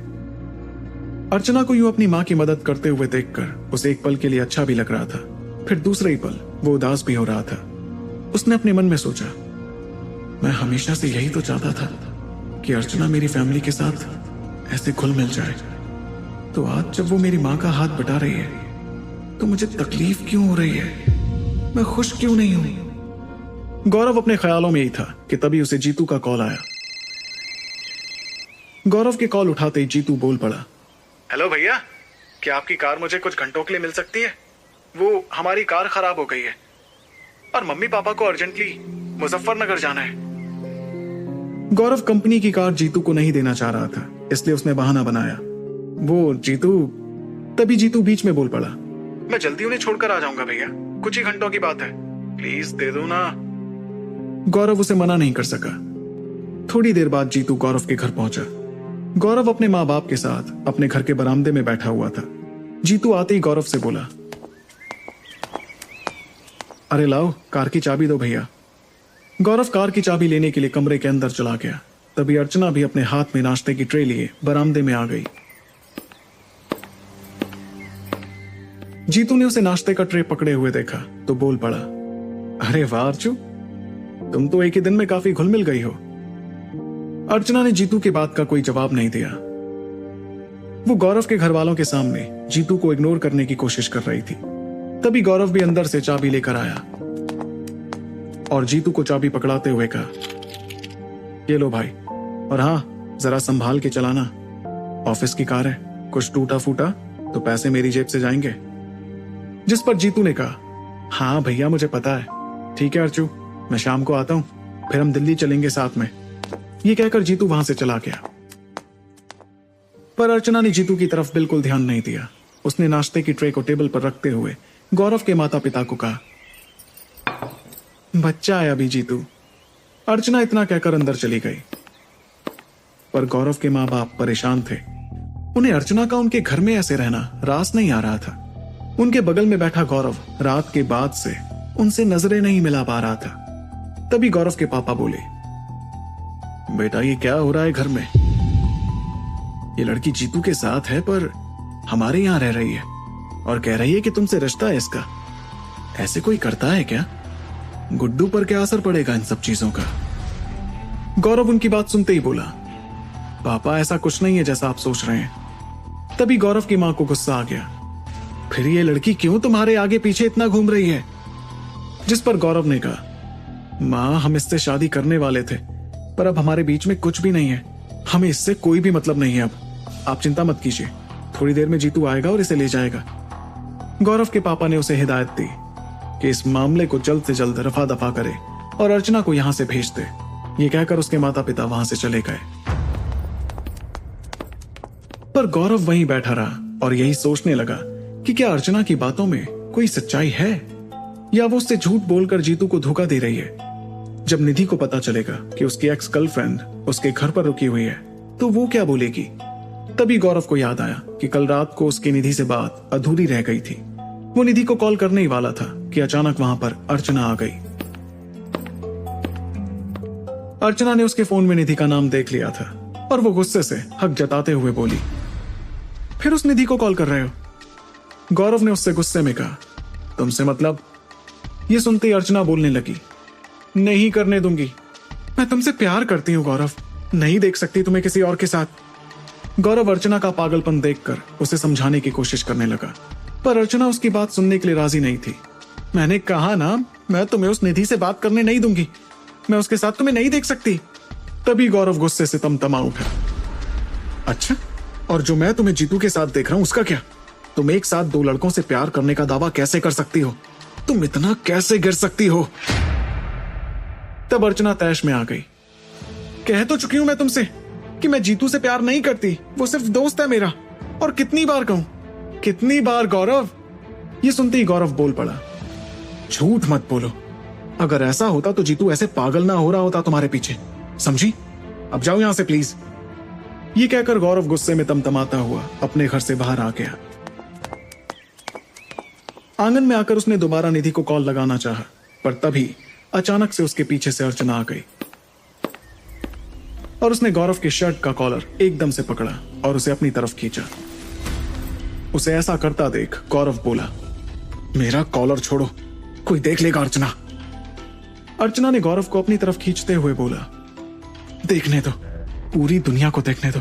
अर्चना को यूं अपनी मां की मदद करते हुए देखकर उसे एक पल के लिए अच्छा भी लग रहा था, फिर दूसरे ही पल वो उदास भी हो रहा था। उसने अपने मन में सोचा, मैं हमेशा से यही तो चाहता था कि अर्चना मेरी फैमिली के साथ ऐसे घुल मिल जाए। तो आज जब वो मेरी मां का हाथ बटा रही है तो मुझे तकलीफ क्यों हो रही है? मैं खुश क्यों नहीं हूं? गौरव अपने ख्यालों में ही था कि तभी उसे जीतू का कॉल आया। गौरव के कॉल उठाते ही जीतू बोल पड़ा, हेलो भैया, क्या आपकी कार मुझे कुछ घंटों के लिए मिल सकती है? वो हमारी कार खराब हो गई है और मम्मी पापा को अर्जेंटली मुजफ्फरनगर जाना है। गौरव कंपनी की कार जीतू को नहीं देना चाह रहा था, इसलिए उसने बहाना बनाया, वो जीतू। तभी जीतू बीच में बोल पड़ा, मैं जल्दी उन्हें छोड़कर आ जाऊंगा भैया, कुछ ही घंटों की बात है, प्लीज दे दो ना। गौरव उसे मना नहीं कर सका। थोड़ी देर बाद जीतू गौरव के घर पहुंचा। गौरव अपने माँ बाप के साथ अपने घर के बरामदे में बैठा हुआ था। जीतू आते ही गौरव से बोला, अरे लाओ, कार की चाबी दो भैया। गौरव कार की चाबी लेने के लिए कमरे के अंदर चला गया। तभी अर्चना भी अपने हाथ में नाश्ते की ट्रे लिए बरामदे में आ गई। जीतू ने उसे नाश्ते का ट्रे पकड़े हुए देखा तो बोल पड़ा, अरे वाह अर्चू, तुम तो एक ही दिन में काफी घुल मिल गई हो। अर्चना ने जीतू की बात का कोई जवाब नहीं दिया। वो गौरव के घर वालों के सामने जीतू को इग्नोर करने की कोशिश कर रही थी। तभी गौरव भी अंदर से चाबी लेकर आया और जीतू को चाबी पकड़ाते हुए कहा, ये लो भाई, और हाँ जरा संभाल के चलाना, ऑफिस की कार है, कुछ टूटा फूटा तो पैसे मेरी जेब से जाएंगे। जिस पर जीतू ने कहा, हाँ भैया मुझे पता है, ठीक है अर्चू, मैं शाम को आता हूं, फिर हम दिल्ली चलेंगे साथ में। ये कहकर जीतू वहां से चला गया। पर अर्चना ने जीतू की तरफ बिल्कुल ध्यान नहीं दिया। उसने नाश्ते की ट्रे को टेबल पर रखते हुए गौरव के माता पिता को कहा, बच्चा है अभी जीतू। अर्चना इतना कहकर अंदर चली गई। पर गौरव के माँ बाप परेशान थे। उन्हें अर्चना का उनके घर में ऐसे रहना रास नहीं आ रहा था। उनके बगल में बैठा गौरव रात के बाद से उनसे नजरें नहीं मिला पा रहा था। तभी गौरव के पापा बोले, बेटा ये क्या हो रहा है घर में? ये लड़की जीतू के साथ है पर हमारे यहां रह रही है और कह रही है कि तुमसे रिश्ता है इसका। ऐसे कोई करता है क्या? गुड्डू पर क्या असर पड़ेगा इन सब चीजों का? गौरव उनकी बात सुनते ही बोला, पापा ऐसा कुछ नहीं है जैसा आप सोच रहे हैं। तभी गौरव की मां को गुस्सा आ गया, फिर ये लड़की क्यों तुम्हारे आगे पीछे इतना घूम रही है? जिस पर गौरव ने कहा, मां हम इससे शादी करने वाले थे पर अब हमारे बीच में कुछ भी नहीं है, हमें इससे कोई भी मतलब नहीं है। अब आप चिंता मत कीजिए, थोड़ी देर में जीतू आएगा और इसे ले जाएगा। गौरव के पापा ने उसे हिदायत दी कि इस मामले को जल्द से जल्द रफा दफा करे और अर्चना को यहां से भेज दे। ये कहकर उसके माता पिता वहां से चले गए। पर गौरव वहीं बैठा रहा और यही सोचने लगा कि क्या अर्चना की बातों में कोई सच्चाई है या वो उससे झूठ बोलकर जीतू को धोखा दे रही है। जब निधि को पता चलेगा कि उसकी एक्स गर्लफ्रेंड उसके घर पर रुकी हुई है तो वो क्या बोलेगी। तभी गौरव को याद आया कि कल रात को उसकी निधि से बात अधूरी रह गई थी। वो निधि को कॉल करने ही वाला था कि अचानक वहां पर अर्चना आ गई। अर्चना ने उसके फोन में निधि का नाम देख लिया था और वो गुस्से से हक जताते हुए बोली, फिर उस निधि को कॉल कर रहे हो? गौरव ने उससे गुस्से में कहा, तुमसे मतलब? ये सुनते ही अर्चना बोलने लगी, नहीं करने दूंगी, मैं तुमसे प्यार करती हूं गौरव, नहीं देख सकती तुम्हें किसी और के साथ। गौरव अर्चना का पागलपन देखकर उसे समझाने की कोशिश करने लगा, पर अर्चना उसकी बात सुनने के लिए राजी नहीं थी। मैंने कहा ना, मैं तुम्हें उस निधि से बात करने नहीं दूंगी, मैं उसके साथ तुम्हें नहीं देख सकती। तभी गौरव गुस्से से तमतमा उठा। अच्छा, और जो मैं तुम्हें जीतू के साथ देख रहा हूं उसका क्या? तुम एक साथ दो लड़कों से प्यार करने का दावा कैसे कर सकती हो? तुम इतना कैसे गिर सकती हो? तब अर्चना तैश में आ गई। कह तो चुकी हूं मैं तुमसे कि मैं जीतू से प्यार नहीं करती, वो सिर्फ दोस्त है मेरा। और कितनी बार कहूं, कितनी बार गौरव? ये सुनते ही गौरव बोल पड़ा, झूठ मत बोलो, अगर ऐसा होता तो जीतू ऐसे पागल ना हो रहा होता तुम्हारे पीछे, समझी? अब जाओ यहां से प्लीज। ये कहकर गौरव गुस्से में तमतमाता हुआ अपने घर से बाहर आ गया। आंगन में आकर उसने दोबारा निधि को कॉल लगाना चाहा, पर तभी अचानक से उसके पीछे से अर्चना आ गई और उसने गौरव के शर्ट का कॉलर एकदम से पकड़ा और उसे अपनी तरफ खींचा। उसे ऐसा करता देख गौरव बोला, मेरा कॉलर छोड़ो, कोई देख लेगा अर्चना। अर्चना ने गौरव को अपनी तरफ खींचते हुए बोला, देखने दो, पूरी दुनिया को देखने दो,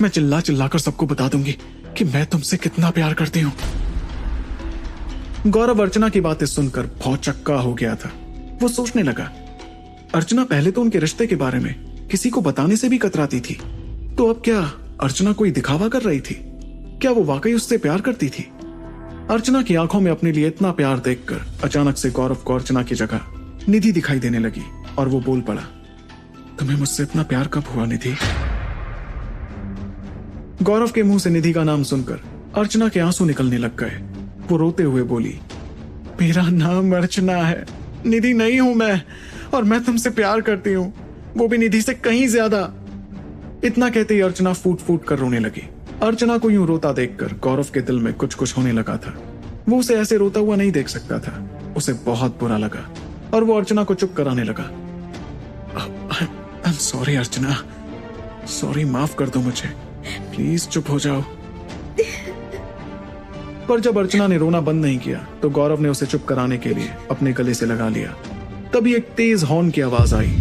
मैं चिल्ला चिल्लाकर सबको बता दूंगी कि मैं तुमसे कितना प्यार करती हूं। गौरव अर्चना की बातें सुनकर बहुत चक्का हो गया था। वो सोचने लगा, अर्चना पहले तो उनके रिश्ते के बारे में किसी को बताने से भी कतराती थी, तो अब क्या अर्चना कोई दिखावा कर रही थी? क्या वो वाकई उससे प्यार करती थी? अर्चना की आंखों में अपने लिए इतना प्यार देखकर अचानक से गौरव को अर्चना की जगह निधि दिखाई देने लगी और वो बोल पड़ा, तुम्हें मुझसे इतना प्यार कब हुआ निधि? गौरव के मुंह से निधि का नाम सुनकर अर्चना के आंसू निकलने लग गए। वो रोते हुए बोली, मेरा नाम अर्चना है, निधि नहीं हूं मैं, और मैं तुमसे प्यार करती हूं, वो भी निधि से कहीं ज्यादा। इतना कहते ही अर्चना फूट फूट कर रोने लगी। अर्चना को यूं रोता देखकर गौरव के दिल में कुछ कुछ होने लगा था। वो उसे ऐसे रोता हुआ नहीं देख सकता था। उसे बहुत बुरा लगा और वो अर्चना को चुप कराने लगा। I am sorry Archana, sorry, माफ कर दो मुझे, प्लीज चुप हो जाओ। पर जब अर्चना ने रोना बंद नहीं किया तो गौरव ने उसे चुप कराने के लिए अपने गले से लगा लिया। तभी एक तेज हॉर्न की आवाज आई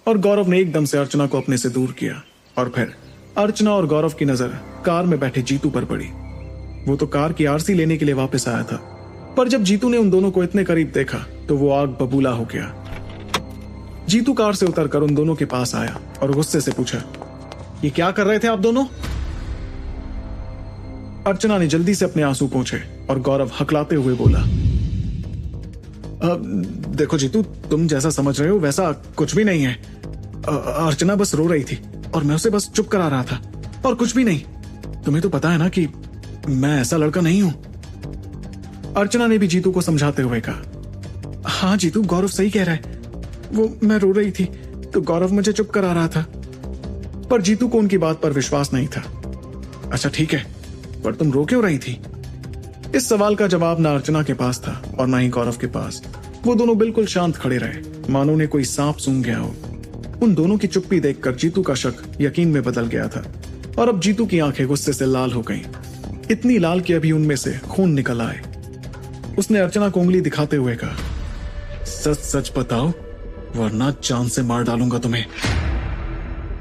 और गौरव ने एकदम से अर्चना को अपने से दूर किया और फिर अर्चना और गौरव की नजर कार में बैठे जीतू पर पड़ी। वो तो कार की आरसी लेने के लिए वापस आया था, पर जब जीतू ने उन दोनों को इतने करीब देखा तो वो आग बबूला हो गया। जीतू कार से उतरकर उन दोनों के पास आया और गुस्से से पूछा, ये क्या कर रहे थे आप दोनों? अर्चना ने जल्दी से अपने आंसू पोंछे और गौरव हकलाते हुए बोला, देखो जीतू, तुम जैसा समझ रहे हो वैसा कुछ भी नहीं है। अर्चना बस रो रही थी और मैं उसे बस चुप करा रहा था, और कुछ भी नहीं। तुम्हें तो पता है ना कि मैं ऐसा लड़का नहीं हूं। अर्चना ने भी जीतू को समझाते हुए कहा, हाँ जीतू, गौरव सही कह रहा है, वो मैं रो रही थी तो गौरव मुझे चुप करा रहा था। पर जीतू को उनकी बात पर विश्वास नहीं था। अच्छा ठीक है, पर तुम रो क्यों रही थी? इस सवाल का जवाब ना अर्चना के पास था और ना ही गौरव के पास। वो दोनों बिल्कुल शांत खड़े रहे, मानो उन्हें कोई सांप सूंघ गया हो। उन दोनों की चुप्पी देखकर जीतू का शक यकीन में बदल गया था और अब जीतू की आंखें गुस्से से लाल हो गईं, इतनी लाल कि अभी उनमें से खून निकल आए। उसने अर्चना को उंगली दिखाते हुए कहा, सच सच बताओ वरना जान से मार डालूंगा तुम्हें।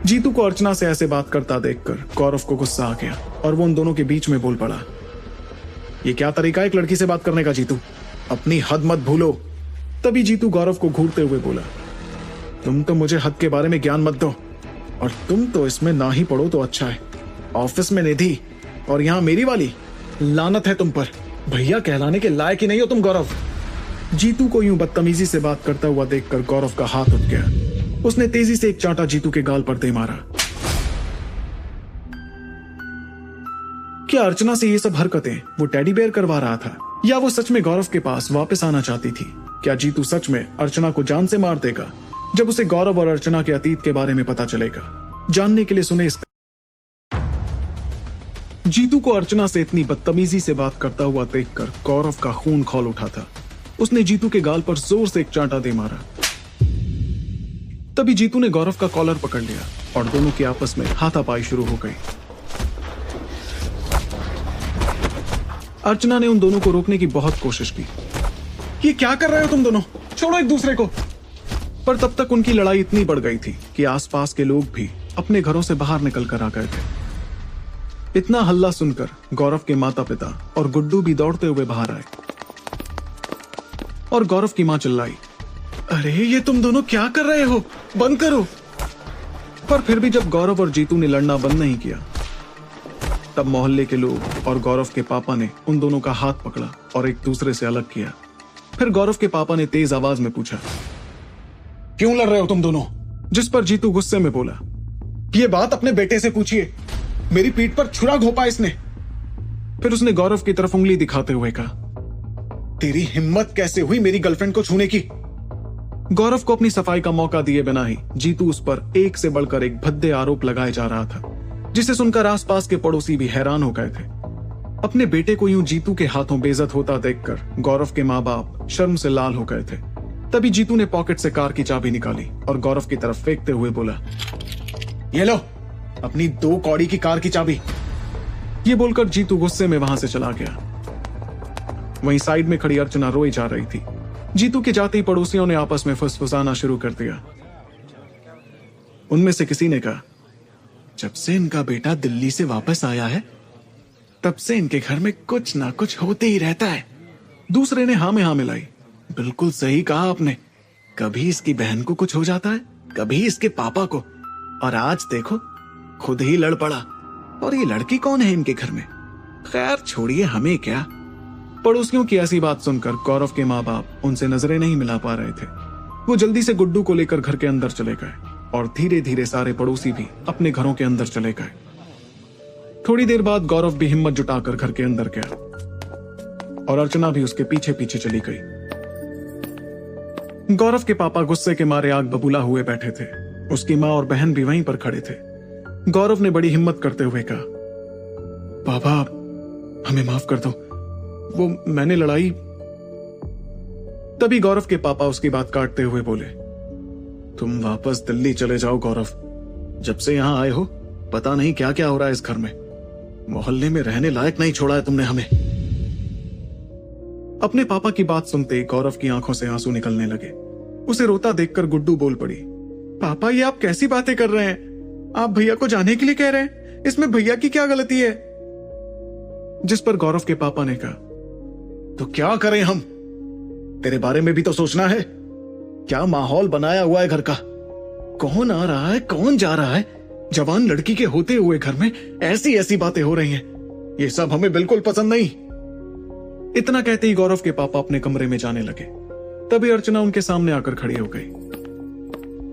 जीतू को अर्चना से ऐसे बात करता देखकर गौरव को गुस्सा आ गया और वो उन दोनों के बीच में बोल पड़ा, ये क्या तरीका है एक लड़की से बात करने का जीतू? अपनी हद मत भूलो। तभी जीतू गौरव को घूरते हुए बोला, तुम तो मुझे हद के बारे में ज्ञान मत दो, और तुम तो इसमें ना ही पढ़ो तो अच्छा है। ऑफिस में निधि और यहाँ मेरी वाली, लानत है तुम पर। भैया कहलाने के लायक ही नहीं हो तुम गौरव। जीतू को यूं बदतमीजी से बात करता हुआ देखकर गौरव का हाथ उठ गया। उसने तेजी से एक चांटा जीतू के गाल पर दे मारा। क्या अर्चना से ये सब हरकतें वो टेडी बेयर करवा रहा था, या वो सच में गौरव के पास वापस आना चाहती थी? क्या जीतू सच में अर्चना को जान से मार देगा जब उसे गौरव और अर्चना के अतीत के बारे में पता चलेगा? जानने के लिए सुने इसका। जीतू को अर्चना से इतनी बदतमीजी से बात करता हुआ देखकर गौरव का खून खौल उठा था। उसने जीतू के गाल पर जोर से एक चांटा दे मारा। तभी जीतू ने गौरव का कॉलर पकड़ लिया और दोनों की आपस में हाथापाई शुरू हो गई। अर्चना ने उन दोनों को रोकने की बहुत कोशिश की। ये क्या कर रहे हो तुम दोनों, छोड़ो एक दूसरे को। पर तब तक उनकी लड़ाई इतनी बढ़ गई थी कि आसपास के लोग भी अपने घरों से बाहर निकल कर आ गए थे। इतना हल्ला सुनकर गौरव के माता पिता और गुड्डू भी दौड़ते हुए बाहर आए और गौरव की मां चिल्लाई, अरे ये तुम दोनों क्या कर रहे हो, बंद करो। पर फिर भी जब गौरव और जीतू ने लड़ना बंद नहीं किया, तब मोहल्ले के लोग और गौरव के पापा ने उन दोनों का हाथ पकड़ा और एक दूसरे से अलग किया। फिर गौरव के पापा ने तेज आवाज में पूछा, क्यों लड़ रहे हो तुम दोनों? जिस पर जीतू गुस्से में बोला, ये बात अपने बेटे से पूछिए, मेरी पीठ पर छुरा घोंपा इसने। फिर उसने गौरव की तरफ उंगली दिखाते हुए कहा, तेरी हिम्मत कैसे हुई मेरी गर्लफ्रेंड को छूने की? गौरव को अपनी सफाई का मौका दिए बिना ही जीतू उस पर एक से बढ़कर एक भद्दे आरोप लगाए जा रहा था, जिसे सुनकर आसपास के पड़ोसी भी हैरान हो गए थे। अपने बेटे को यूं जीतू के हाथों बेइज्जत होता देखकर गौरव के माँ बाप शर्म से लाल हो गए थे। तभी जीतू ने पॉकेट से कार की चाबी निकाली और गौरव की तरफ फेंकते हुए बोला, ये लो अपनी 2 कौड़ी की कार की चाबी। ये बोलकर जीतू गुस्से में वहां से चला गया। वहीं साइड में खड़ी अर्चना रोई जा रही थी। जीतू के जाते ही पड़ोसियों ने आपस में फुसफुसाना शुरू कर दिया। उनमें से किसी ने कहा, जब से इनका बेटा दिल्ली से वापस आया है तब से इनके घर में कुछ ना कुछ होते ही रहता है। दूसरे ने हाँ में हाँ मिलाई, बिल्कुल सही कहा आपने, कभी इसकी बहन को कुछ हो जाता है, कभी इसके पापा को, और आज देखो खुद ही लड़ पड़ा। और ये लड़की कौन है इनके घर में? खैर छोड़िए, हमें क्या। पड़ोसियों की ऐसी बात सुनकर गौरव के माँ बाप उनसे नजरें नहीं मिला पा रहे थे। वो जल्दी से गुड्डू को लेकर घर के अंदर चले गए और धीरे धीरे सारे पड़ोसी भी अपने घरों के अंदर चले गए। थोड़ी देर बाद गौरव भी हिम्मत जुटाकर घर के अंदर गया और अर्चना भी उसके पीछे पीछे चली गई। गौरव के पापा गुस्से के मारे आग बबूला हुए बैठे थे। उसकी माँ और बहन भी वहीं पर खड़े थे। गौरव ने बड़ी हिम्मत करते हुए कहा, पापा हमें माफ कर दो, वो मैंने लड़ाई। तभी गौरव के पापा उसकी बात काटते हुए बोले, तुम वापस दिल्ली चले जाओ गौरव। जब से यहां आए हो पता नहीं क्या क्या हो रहा है इस घर में। मोहल्ले में रहने लायक नहीं छोड़ा है तुमने हमें। अपने पापा की बात सुनते ही गौरव की आंखों से आंसू निकलने लगे। उसे रोता देखकर गुड्डू बोल पड़ी, पापा ये आप कैसी बातें कर रहे हैं? आप भैया को जाने के लिए कह रहे हैं? इसमें भैया की क्या गलती है? जिस पर गौरव के पापा ने कहा, तो क्या करें हम? तेरे बारे में भी तो सोचना है। क्या माहौल बनाया हुआ है घर का, कौन आ रहा है कौन जा रहा है, जवान लड़की के होते हुए घर में ऐसी ऐसी बातें हो रही हैं। ये सब हमें बिल्कुल पसंद नहीं। इतना कहते ही गौरव के पापा अपने कमरे में जाने लगे। तभी अर्चना उनके सामने आकर खड़ी हो गई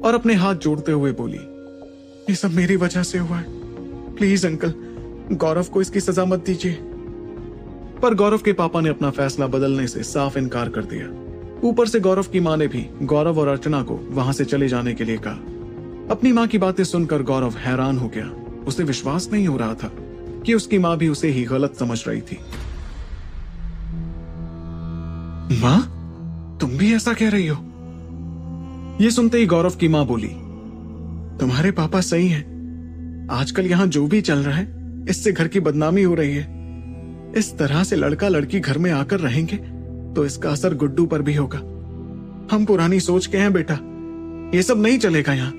और अपने हाथ जोड़ते हुए बोली, ये सब मेरी वजह से हुआ है। प्लीज अंकल, गौरव को इसकी सजा मत दीजिए। पर गौरव के पापा ने अपना फैसला बदलने से साफ इनकार कर दिया। ऊपर से गौरव की मां ने भी गौरव और अर्चना को वहां से चले जाने के लिए कहा। अपनी मां की बातें सुनकर गौरव हैरान हो गया। उसे विश्वास नहीं हो रहा था कि उसकी मां भी उसे ही गलत समझ रही थी। मां, तुम भी ऐसा कह रही हो? यह सुनते ही गौरव की मां बोली, तुम्हारे पापा सही हैं। आजकल यहां जो भी चल रहा है इससे घर की बदनामी हो रही है। इस तरह से लड़का लड़की घर में आकर रहेंगे तो इसका असर गुड्डू पर भी होगा। हम पुरानी सोच के हैं बेटा, ये सब नहीं चलेगा यहां।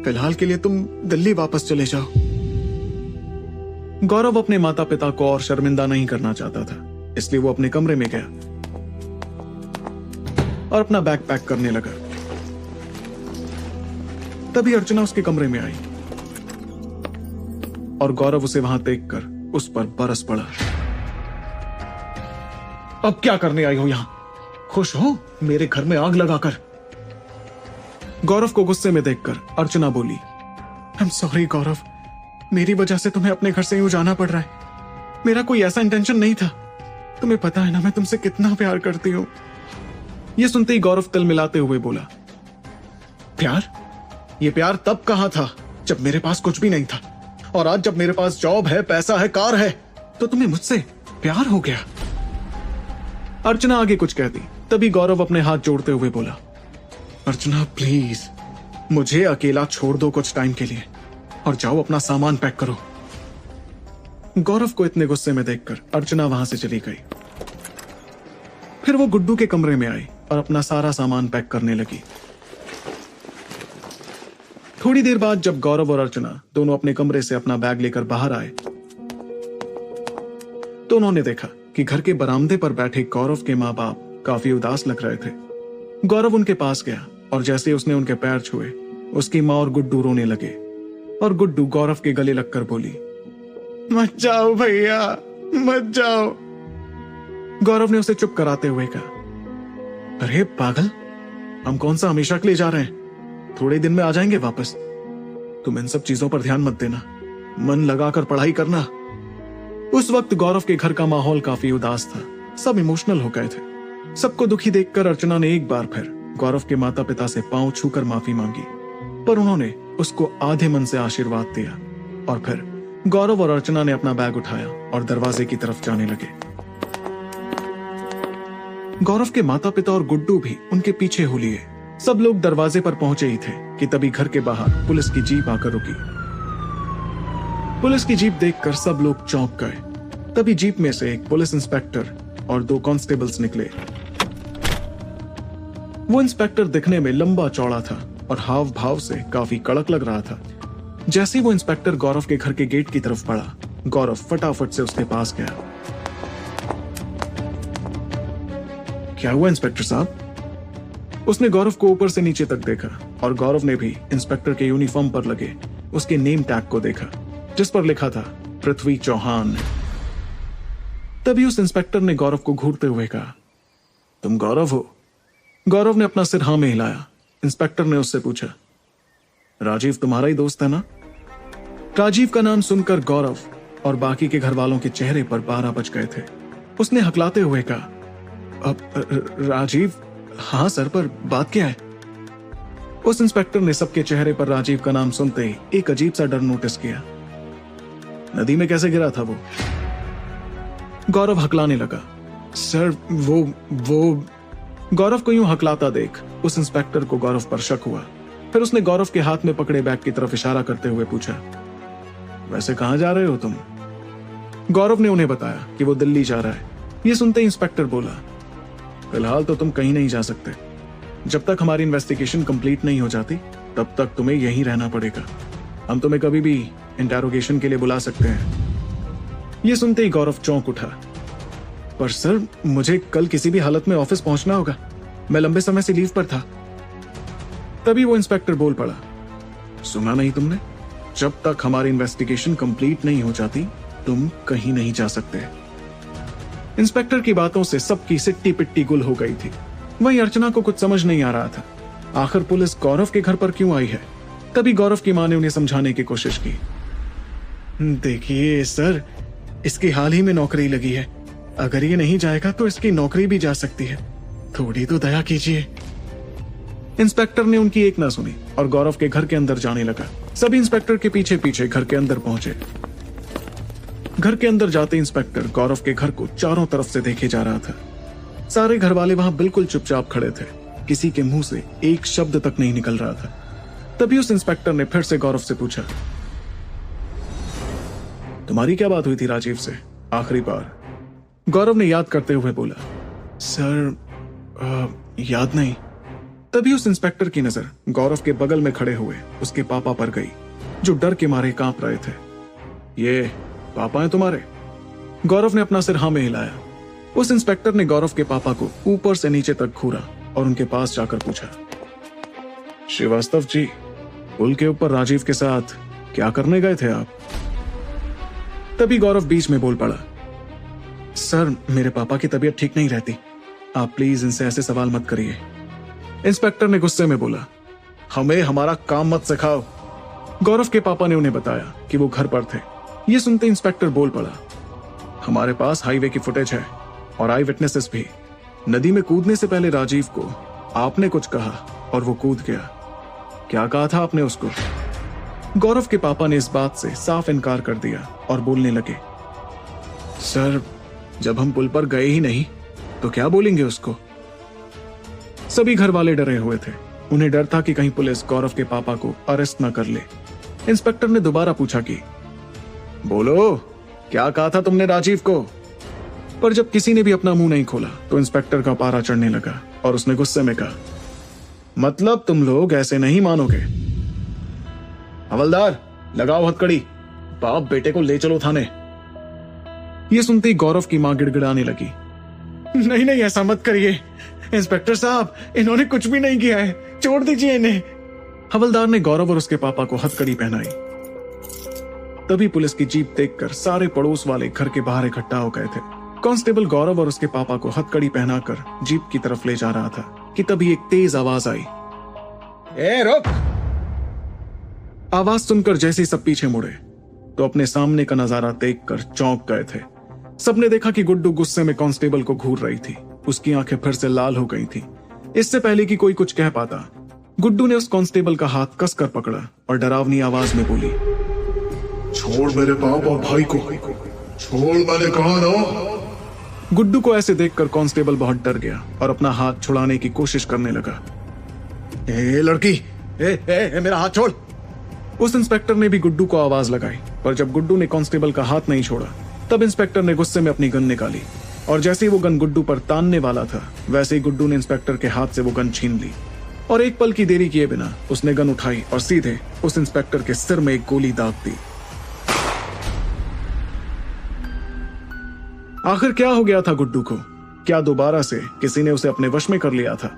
फिलहाल के लिए तुम दिल्ली वापस चले जाओ। गौरव अपने माता पिता को और शर्मिंदा नहीं करना चाहता था, इसलिए वो अपने कमरे में गया और अपना बैग पैक करने लगा। तभी अर्चना उसके कमरे में आई और गौरव उसे वहां देखकर उस पर बरस पड़ा। अब क्या करने आई हो यहां? खुश हो मेरे घर में आग लगाकर? गौरव को गुस्से में देखकर अर्चना बोली, आई एम सॉरी गौरव, मेरी वजह से तुम्हें अपने घर से यूं जाना पड़ रहा है। मेरा कोई ऐसा इंटेंशन नहीं था। तुम्हें पता है ना मैं तुमसे कितना प्यार करती हूं। यह सुनते ही गौरव तिल मिलाते हुए बोला, प्यार? ये प्यार तब कहा था जब मेरे पास कुछ भी नहीं था, और आज जब मेरे पास जॉब है, पैसा है, कार है, तो तुम्हें मुझसे प्यार हो गया। अर्चना आगे कुछ कहती, तभी गौरव अपने हाथ जोड़ते हुए बोला, अर्चना प्लीज मुझे अकेला छोड़ दो कुछ टाइम के लिए और जाओ अपना सामान पैक करो। गौरव को इतने गुस्से में देखकर अर्चना वहां से चली गई। फिर वो गुड्डू के कमरे में आई और अपना सारा सामान पैक करने लगी। थोड़ी देर बाद जब गौरव और अर्चना दोनों अपने कमरे से अपना बैग लेकर बाहर आए तो उन्होंने देखा कि घर के बरामदे पर बैठे गौरव के माँ बाप काफी उदास लग रहे थे। गौरव उनके पास गया और जैसे उसने उनके पैर छुए, उसकी माँ और गुड्डू रोने लगे और गुड्डू गौरव के गले लगकर बोली, मत जाओ भैया, मत जाओ। गौरव ने उसे चुप कराते हुए कहा, अरे पागल, हम कौन सा हमेशा के लिए जा रहे हैं? थोड़े दिन में आ जाएंगे वापस। तुम इन सब चीजों पर ध्यान मत देना, मन लगाकर पढ़ाई करना। उस वक्त गौरव के घर का माहौल काफी उदास था, सब इमोशनल हो गए थे। सबको दुखी देखकर अर्चना ने एक बार फिर गौरव के माता पिता से पांव छूकर माफी मांगी, पर उन्होंने उसको आधे मन से आशीर्वाद दिया और फिर गौरव और अर्चना ने अपना बैग उठाया और दरवाजे की तरफ जाने लगे। गौरव के माता पिता और गुड्डू भी उनके पीछे हो लिए। सब लोग दरवाजे पर पहुंचे ही थे कि तभी घर के बाहर पुलिस की जीप आकर रुकी। पुलिस की जीप देखकर सब लोग चौंक गए। तभी जीप में से एक पुलिस इंस्पेक्टर और 2 कांस्टेबल्स निकले। वो इंस्पेक्टर दिखने में लंबा चौड़ा था और हाव भाव से काफी कड़क लग रहा था। जैसे ही वो इंस्पेक्टर गौरव के घर के गेट की तरफ बढ़ा, गौरव फटाफट से उसके पास गया। क्या हुआ इंस्पेक्टर साहब? उसने गौरव को ऊपर से नीचे तक देखा और गौरव ने भी इंस्पेक्टर के यूनिफॉर्म पर लगे उसके नेम टैग को देखा, जिस पर लिखा था पृथ्वी चौहान। तभी उस इंस्पेक्टर ने गौरव को घूरते हुए कहा, तुम गौरव हो? गौरव ने अपना सिर हाँ में हिलाया। इंस्पेक्टर ने उससे पूछा, राजीव तुम्हारा ही दोस्त है ना? राजीव का नाम सुनकर गौरव और बाकी के घर वालों के चेहरे पर 12 बज गए थे। उसने हकलाते हुए कहा, अब राजीव? हाँ सर, पर बात क्या है? उस इंस्पेक्टर ने सबके चेहरे पर राजीव का नाम सुनते ही एक अजीब सा डर नोटिस किया। नदी में कैसे गिरा था वो? गौरव हकलाने लगा, सर वो गौरव को यूं हकलाता देख उस इंस्पेक्टर को गौरव पर शक हुआ। फिर उसने गौरव के हाथ में पकड़े बैग की तरफ इशारा करते हुए पूछा, वैसे कहां जा रहे हो तुम? गौरव ने उन्हें बताया कि वो दिल्ली जा रहा है। ये सुनते ही इंस्पेक्टर बोला, फिलहाल तो तुम कहीं नहीं जा सकते। जब तक हमारी इन्वेस्टिगेशन कंप्लीट नहीं हो जाती तब तक तुम्हें यहीं रहना पड़ेगा। हम तुम्हें कभी भी इंटेरोगेशन के लिए बुला सकते हैं। ये सुनते ही गौरव चौंक उठा, पर सर मुझे कल किसी भी हालत में ऑफिस पहुंचना होगा, मैं लंबे समय से लीव पर था। तभी वो इंस्पेक्टर बोल पड़ा, सुना नहीं तुमने? जब तक हमारी इन्वेस्टिगेशन कंप्लीट नहीं हो जाती तुम कहीं नहीं जा सकते। इंस्पेक्टर की बातों से सबकी सिट्टी पिट्टी गुल हो गई थी। वहीं अर्चना को कुछ समझ नहीं आ रहा था, आखिर पुलिस गौरव के घर पर क्यों आई है। तभी गौरव की मां ने उन्हें समझाने की कोशिश की, देखिए सर, इसकी हाल ही में नौकरी लगी है, अगर ये नहीं जाएगा तो इसकी नौकरी भी जा सकती है, थोड़ी तो दया कीजिए। इंस्पेक्टर ने उनकी एक ना सुनी और गौरव के घर के अंदर जाने लगा। सभी इंस्पेक्टर के पीछे पीछे घर के अंदर पहुंचे। घर के अंदर जाते इंस्पेक्टर गौरव के घर को चारों तरफ से देखे जा रहा था। सारे घर वाले वहां बिल्कुल चुपचाप खड़े थे, किसी के मुंह से एक शब्द तक नहीं निकल रहा था। तभी उस इंस्पेक्टर ने फिर से गौरव से पूछा, तुम्हारी क्या बात हुई थी राजीव से आखिरी बार? गौरव ने याद करते हुए बोला, सर याद नहीं। तभी उस इंस्पेक्टर की नजर गौरव के बगल में खड़े हुए उसके पापा पर गई, जो डर के मारे कांप रहे थे। ये पापा हैं तुम्हारे? गौरव ने अपना सिर हाँ में हिलाया। उस इंस्पेक्टर ने गौरव के पापा को ऊपर से नीचे तक घूरा और उनके पास जाकर पूछा, श्रीवास्तव जी, पुल के ऊपर राजीव के साथ क्या करने गए थे आप? तभी गौरव बीच में बोल पड़ा, सर मेरे पापा की तबीयत ठीक नहीं रहती, आप प्लीज इनसे ऐसे सवाल मत करिए। इंस्पेक्टर ने गुस्से में बोला, हमें हमारा काम मत सिखाओ। गौरव के पापा ने उन्हें बताया कि वो घर पर थे। ये सुनते इंस्पेक्टर बोल पड़ा, हमारे पास हाईवे की फुटेज है और आई विटनेसेस भी। नदी में कूदने से पहले राजीव को आपने कुछ कहा और वो कूद गया। क्या कहा था आपने उसको? गौरव के पापा ने इस बात से साफ इनकार कर दिया और बोलने लगे, सर जब हम पुल पर गए ही नहीं तो क्या बोलेंगे उसको? सभी घर वाले डरे हुए थे। उन्हें डर था कि कहीं पुलिस गौरव के पापा को अरेस्ट न कर ले। इंस्पेक्टर ने दोबारा पूछा कि बोलो, क्या कहा था तुमने राजीव को? पर जब किसी ने भी अपना मुंह नहीं खोला तो इंस्पेक्टर का पारा चढ़ने लगा और उसने गुस्से में कहा, मतलब तुम लोग ऐसे नहीं मानोगे। हवलदार लगाओ हथकड़ी, बाप बेटे को ले चलो थाने। ये सुनते ही गौरव की मां गिड़गिड़ाने लगी, नहीं नहीं ऐसा मत करिए इंस्पेक्टर साहब, इन्होंने कुछ भी नहीं किया है, छोड़ दीजिए इन्हें। हवलदार ने गौरव और उसके पापा को हथकड़ी पहनाई। तभी पुलिस की जीप देखकर सारे पड़ोस वाले घर के बाहर इकट्ठा हो गए थे। कांस्टेबल गौरव और उसके पापा को हथकड़ी पहनाकर जीप की तरफ ले जा रहा था कि तभी एक तेज आवाज आई, ए रुक। आवाज सुनकर जैसे ही सब पीछे मुड़े तो अपने सामने का नजारा देखकर चौंक गए थे। सबने देखा कि गुड्डू गुस्से में कांस्टेबल को घूर रही थी। उसकी आंखें फिर से लाल हो गई थी। इससे पहले कि कोई कुछ कह पाता, गुड्डू ने उस कांस्टेबल का हाथ कसकर पकड़ा और डरावनी आवाज में बोली, छोड़ मेरे बाप और भाई को, छोड़, मैंने कहा ना। गुड्डू को ऐसे देखकर कांस्टेबल बहुत डर गया और अपना हाथ छुड़ाने की कोशिश करने लगा। ए लड़की, ए मेरा हाथ छोड़। उस इंस्पेक्टर ने भी गुड्डू को आवाज लगाई, पर जब गुड्डू ने कांस्टेबल का हाथ नहीं छोड़ा तब इंस्पेक्टर ने गुस्से में अपनी गन निकाली और जैसे ही वो गन गुड्डू पर तानने वाला था वैसे ही गुड्डू ने इंस्पेक्टर के हाथ से वो गन छीन ली और एक पल की देरी किए बिना उसने गन उठाई और सीधे उस इंस्पेक्टर के सिर में एक गोली दाग दी। आखिर क्या हो गया था गुड्डू को? क्या दोबारा से किसी ने उसे अपने वश में कर लिया था?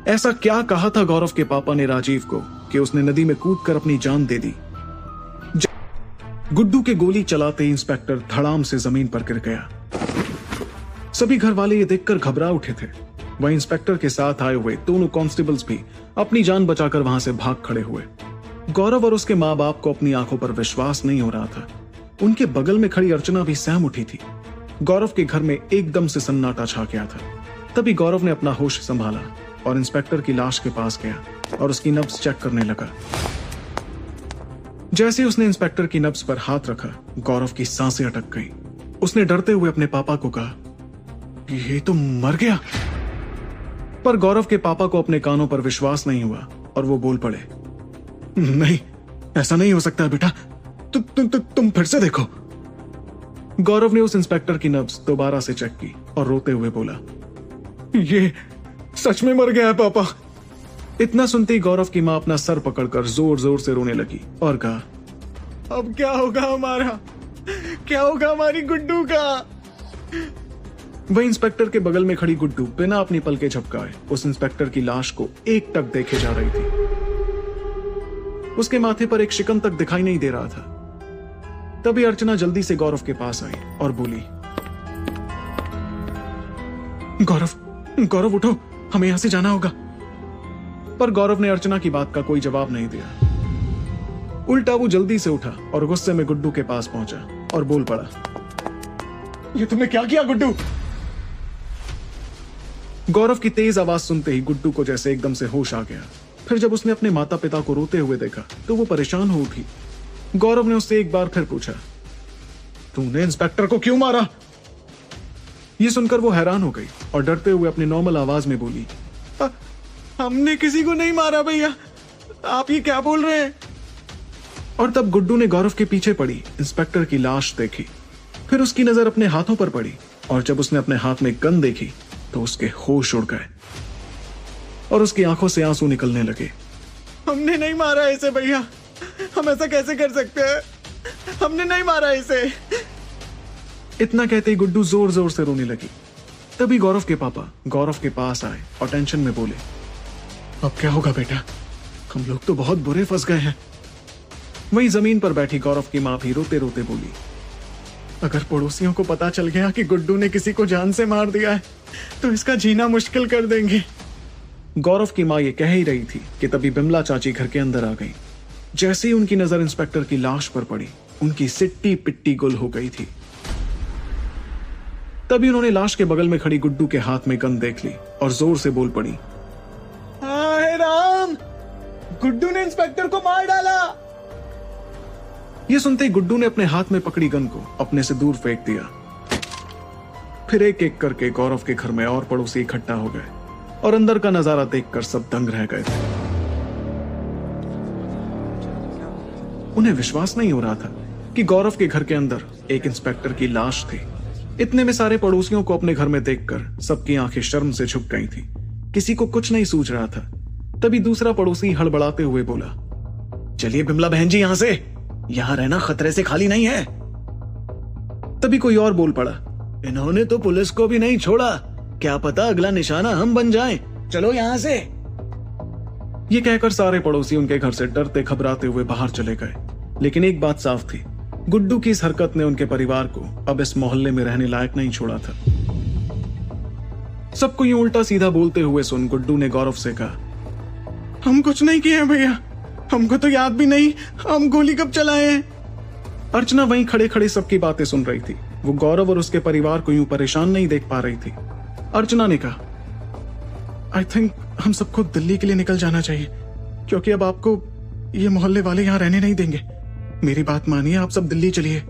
ऐसा क्या कहा था गौरव के पापा ने राजीव को कि उसने नदी में कूदकर अपनी जान दे दी? गुड्डू के गोली चलाते ही इंस्पेक्टर धड़ाम से जमीन पर गिर गया। सभी घर वाले ये देखकर घबरा उठे थे। वहीं इंस्पेक्टर के साथ आए हुए दोनों कांस्टेबल्स भी अपनी जान बचाकर वहां से भाग खड़े हुए। गौरव और उसके माँ बाप को अपनी आंखों पर विश्वास नहीं हो रहा था। उनके बगल में खड़ी अर्चना भी सहम उठी थी। गौरव के घर में एकदम से सन्नाटा छा गया था। तभी गौरव ने अपना होश संभाला और इंस्पेक्टर की लाश के पास गया और उसकी नब्ज चेक करने लगा। जैसे उसने इंस्पेक्टर की नब्ज पर हाथ रखा, गौरव की सांसें अटक गई। उसने डरते हुए अपने पापा को कहा, ये तो मर गया। पर गौरव के पापा को अपने कानों पर विश्वास नहीं हुआ और वो बोल पड़े, नहीं ऐसा नहीं हो सकता बेटा, तुम फिर से देखो। गौरव ने उस इंस्पेक्टर की नब्ज दोबारा से चेक की और रोते हुए बोला, ये सच में मर गया है पापा। इतना सुनते ही गौरव की मां अपना सर पकड़कर जोर जोर से रोने लगी और कहा, अब क्या होगा हमारा, क्या होगा हमारी गुड्डू का। वह इंस्पेक्टर के बगल में खड़ी गुड्डू बिना अपनी पलके झपकाए उस इंस्पेक्टर की लाश को एक टक देखे जा रही थी। उसके माथे पर एक शिकन तक दिखाई नहीं दे रहा था। तभी अर्चना जल्दी से गौरव के पास आई और बोली, गौरव उठो, हमें यहां से जाना होगा। पर गौरव ने अर्चना की बात का कोई जवाब नहीं दिया। उल्टा वो जल्दी से उठा और गुस्से में गुड्डू के पास पहुंचा और बोल पड़ा, ये तुमने क्या किया गुड्डू? गौरव की तेज आवाज सुनते ही गुड्डू को जैसे एकदम से होश आ गया। फिर जब उसने अपने माता पिता को रोते हुए देखा तो वो परेशान हो उठी। गौरव ने उससे एक बार फिर पूछा, तूने इंस्पेक्टर को क्यों मारा? ये सुनकर वो हैरान हो गई और डरते हुए अपनी नॉर्मल आवाज में बोली, हमने किसी को नहीं मारा भैया, आप ये क्या बोल रहे हैं? और तब गुड्डू ने गौरव के पीछे पड़ी इंस्पेक्टर की लाश देखी। फिर उसकी नजर अपने हाथों पर पड़ी और जब उसने अपने हाथ में गन देखी तो उसके होश उड़ गए और उसकी आंखों से आंसू निकलने लगे। हमने नहीं मारा इसे भैया, हम ऐसा कैसे कर सकते हैं, हमने नहीं मारा इसे। इतना कहते ही गुड्डू जोर जोर से रोने लगी। तभी गौरव के पापा गौरव के पास आए और टेंशन में बोले, अब क्या होगा बेटा, हम लोग तो बहुत बुरे फंस गए हैं। वहीं जमीन पर बैठी गौरव की मां भी रोते रोते बोली, अगर पड़ोसियों को पता चल गया कि गुड्डू ने किसी को जान से मार दिया है तो इसका जीना मुश्किल कर देंगे। गौरव की माँ ये कह ही रही थी कि तभी बिमला चाची घर के अंदर आ गई। जैसे ही उनकी नजर इंस्पेक्टर की लाश पर पड़ी, उनकी सिट्टी पिट्टी गुल हो गई थी। तभी उन्होंने लाश के बगल में खड़ी गुड्डू के हाथ में गन देख ली और जोर से बोल पड़ी, हाय राम, गुड्डू ने इंस्पेक्टर को मार डाला। ये सुनते ही गुड्डू ने अपने हाथ में पकड़ी गन को अपने से दूर फेंक दिया। फिर एक एक करके गौरव के घर में और पड़ोसी इकट्ठा हो गए और अंदर का नजारा देखकर सब दंग रह गए थे। उन्हें विश्वास नहीं हो रहा था कि गौरव के घर के अंदर एक इंस्पेक्टर की लाश थी। इतने में सारे पड़ोसियों को अपने घर में देखकर सबकी आंखें शर्म से झुक गई थी। किसी को कुछ नहीं सूझ रहा था। तभी दूसरा पड़ोसी हड़बड़ाते हुए बोला, चलिए बिमला बहन जी, यहां से, यहां रहना खतरे से खाली नहीं है। तभी कोई और बोल पड़ा, इन्होंने तो पुलिस को भी नहीं छोड़ा, क्या पता अगला निशाना हम बन जाएं, चलो यहां से। ये कहकर सारे पड़ोसी उनके घर से डरते घबराते हुए बाहर चले गए। लेकिन एक बात साफ थी, गुड्डू की इस हरकत ने उनके परिवार को अब इस मोहल्ले में रहने लायक नहीं छोड़ा था। सबको यूं उल्टा सीधा बोलते हुए सुन गुड्डू ने गौरव से कहा, हम कुछ नहीं किए भैया, हमको तो याद भी नहीं हम गोली कब चलाए हैं। अर्चना वहीं खड़े खड़े सबकी बातें सुन रही थी। वो गौरव और उसके परिवार को यूं परेशान नहीं देख पा रही थी। अर्चना ने कहा, आई थिंक हम सबको दिल्ली के लिए निकल जाना चाहिए, क्योंकि अब आपको ये मोहल्ले वाले यहां रहने नहीं देंगे। मेरी बात मानिए, आप सब दिल्ली चलिए।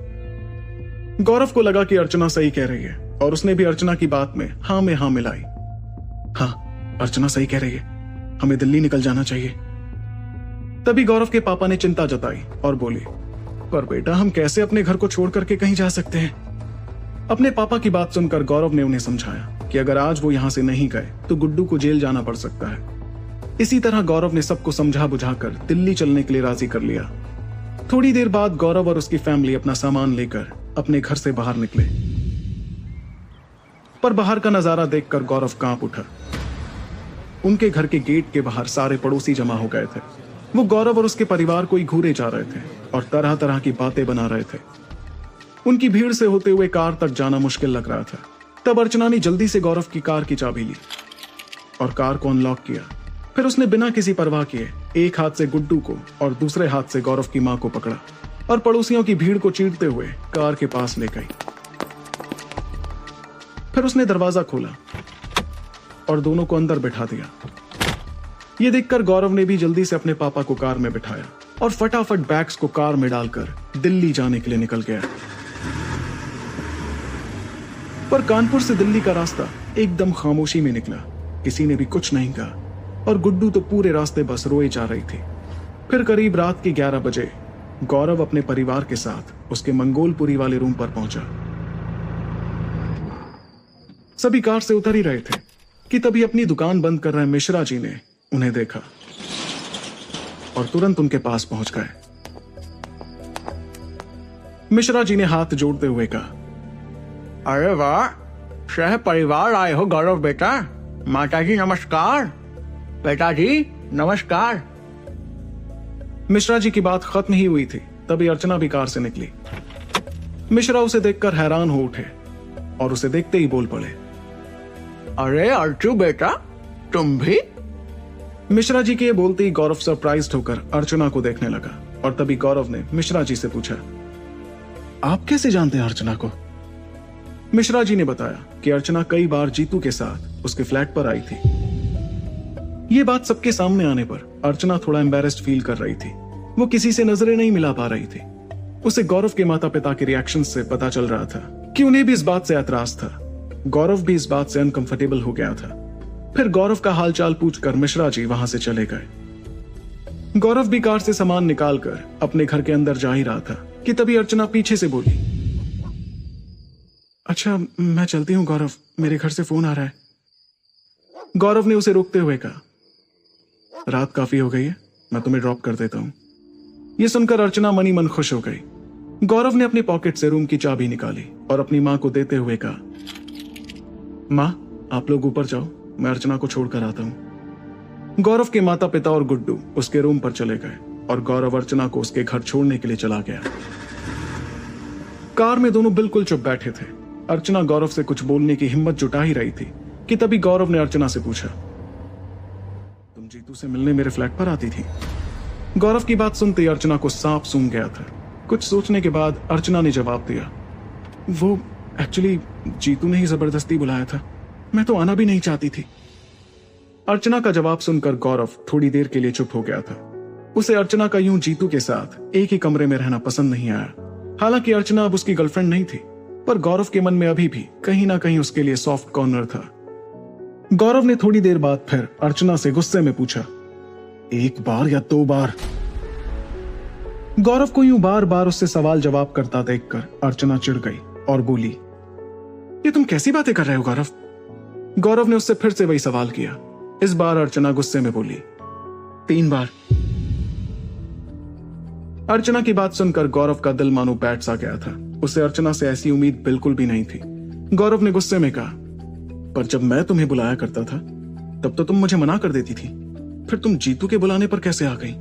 गौरव को लगा कि अर्चना सही कह रही है और उसने भी अर्चना की बात में हाँ मिलाई। हाँ, अर्चना सही कह रही है, हमें दिल्ली निकल जाना चाहिए। तभी गौरव के पापा ने चिंता जताई और बोले, पर बेटा हम कैसे अपने घर को छोड़ करके कहीं जा सकते हैं। अपने पापा की बात सुनकर गौरव ने उन्हें समझाया कि अगर आज वो यहां से नहीं गए तो गुड्डू को जेल जाना पड़ सकता है। इसी तरह गौरव ने सबको समझा बुझाकर दिल्ली चलने के लिए राजी कर लिया। थोड़ी देर बाद गौरव और उसकी फैमिली अपना सामान लेकर अपने घर से बाहर निकले। पर बाहर का नजारा देखकर गौरव कांप उठा। उनके घर के गेट के बाहर सारे पड़ोसी जमा हो गए थे। वो गौरव और उसके परिवार को ही घूरे जा रहे थे और तरह तरह की बातें बना रहे थे। उनकी भीड़ से होते हुए कार तक जाना मुश्किल लग रहा था। तब अर्चना ने जल्दी से गौरव की कार की चाबी ली और कार को अनलॉक किया। फिर उसने बिना किसी परवाह किए एक हाथ से गुड्डू को और दूसरे हाथ से गौरव की मां को पकड़ा और पड़ोसियों की भीड़ को चीरते हुए कार के पास ले गई। फिर उसने दरवाजा खोला और दोनों को अंदर बिठा दिया। ये देखकर गौरव ने भी जल्दी से अपने पापा को कार में बिठाया और फटाफट बैग्स को कार में डालकर दिल्ली जाने के लिए निकल गया। पर कानपुर से दिल्ली का रास्ता एकदम खामोशी में निकला। किसी ने भी कुछ नहीं कहा और गुड्डू तो पूरे रास्ते बस रोए जा रही थी। फिर करीब रात के 11 बजे गौरव अपने परिवार के साथ उसके मंगोलपुरी वाले रूम पर पहुंचा। सभी कार से उतर ही रहे थे कि तभी अपनी दुकान बंद कर रहे मिश्रा जी ने उन्हें देखा और तुरंत उनके पास पहुंच गए। मिश्रा जी ने हाथ जोड़ते हुए कहा, अरे वाह, सह परिवार आए हो गौरव बेटा। माता जी नमस्कार, पिताजी नमस्कार। मिश्रा जी की बात खत्म ही हुई थी तभी अर्चना भी कार से निकली। मिश्रा उसे देखकर हैरान हो उठे और उसे देखते ही बोल पड़े, अरे अर्चू बेटा, तुम भी? मिश्रा जी के ये बोलते ही गौरव सरप्राइज्ड होकर अर्चना को देखने लगा और तभी गौरव ने मिश्रा जी से पूछा, आप कैसे जानते हैं अर्चना को? मिश्रा जी ने बताया कि अर्चना कई बार जीतू के साथ उसके फ्लैट पर आई थी। ये बात सबके सामने आने पर अर्चना थोड़ा एम्बैरेस्ड फील कर रही थी। वो किसी से नजरें नहीं मिला पा रही थी। उसे गौरव के माता पिता के रिएक्शन से पता चल रहा था कि उन्हें भी इस बात से ऐतराज था। गौरव भी इस बात से अनकंफर्टेबल हो गया था। फिर गौरव का हालचाल पूछकर मिश्रा जी वहां से चले गए। गौरव भी कार से सामान निकालकर अपने घर के अंदर जा ही रहा था कि तभी अर्चना पीछे से बोली, अच्छा मैं चलती हूं गौरव, मेरे घर से फोन आ रहा है। गौरव ने उसे रोकते हुए कहा, रात काफी हो गई है, मैं तुम्हें ड्रॉप कर देता हूं। यह सुनकर अर्चना मनी मन खुश हो गई। गौरव ने अपने पॉकेट से रूम की चाबी निकाली और अपनी मां को देते हुए कहा, मां आप लोग ऊपर जाओ, मैं अर्चना को छोड़कर आता हूं। गौरव के माता पिता और गुड्डू उसके रूम पर चले गए और गौरव अर्चना को उसके घर छोड़ने के लिए चला गया। कार में दोनों बिल्कुल चुप बैठे थे। अर्चना गौरव से कुछ बोलने की हिम्मत जुटा ही रही थी कि तभी गौरव ने अर्चना से पूछा, तुम जीतू से मिलने मेरे फ्लैट पर आती थी? गौरव की बात सुनते ही अर्चना को सांप सूंघ गया था। कुछ सोचने के बाद अर्चना ने जवाब दिया, वो एक्चुअली जीतू ने ही जबरदस्ती बुलाया था, मैं तो आना भी नहीं चाहती थी। अर्चना का जवाब सुनकर गौरव थोड़ी देर के लिए चुप हो गया था। उसे अर्चना का यूं जीतू के साथ एक ही कमरे में रहना पसंद नहीं आया। हालांकि अर्चना अब उसकी गर्लफ्रेंड नहीं थी, पर गौरव के मन में अभी भी कहीं ना कहीं उसके लिए सॉफ्ट कॉर्नर था। गौरव ने थोड़ी देर बाद फिर अर्चना से गुस्से में पूछा, एक बार या 2 बार? गौरव को यूं बार बार उससे सवाल जवाब करता देखकर अर्चना चिढ़ गई और बोली, ये तुम कैसी बातें कर रहे हो गौरव? गौरव ने उससे फिर से वही सवाल किया। इस बार अर्चना गुस्से में बोली, 3 बार। अर्चना की बात सुनकर गौरव का दिल मानो बैठ सा गया था। उसे अर्चना से ऐसी उम्मीद बिल्कुल भी नहीं थी। गौरव ने गुस्से में कहा, पर जब मैं तुम्हें बुलाया करता था तब तो तुम मुझे मना कर देती थी, फिर तुम जीतू के बुलाने पर कैसे आ गई?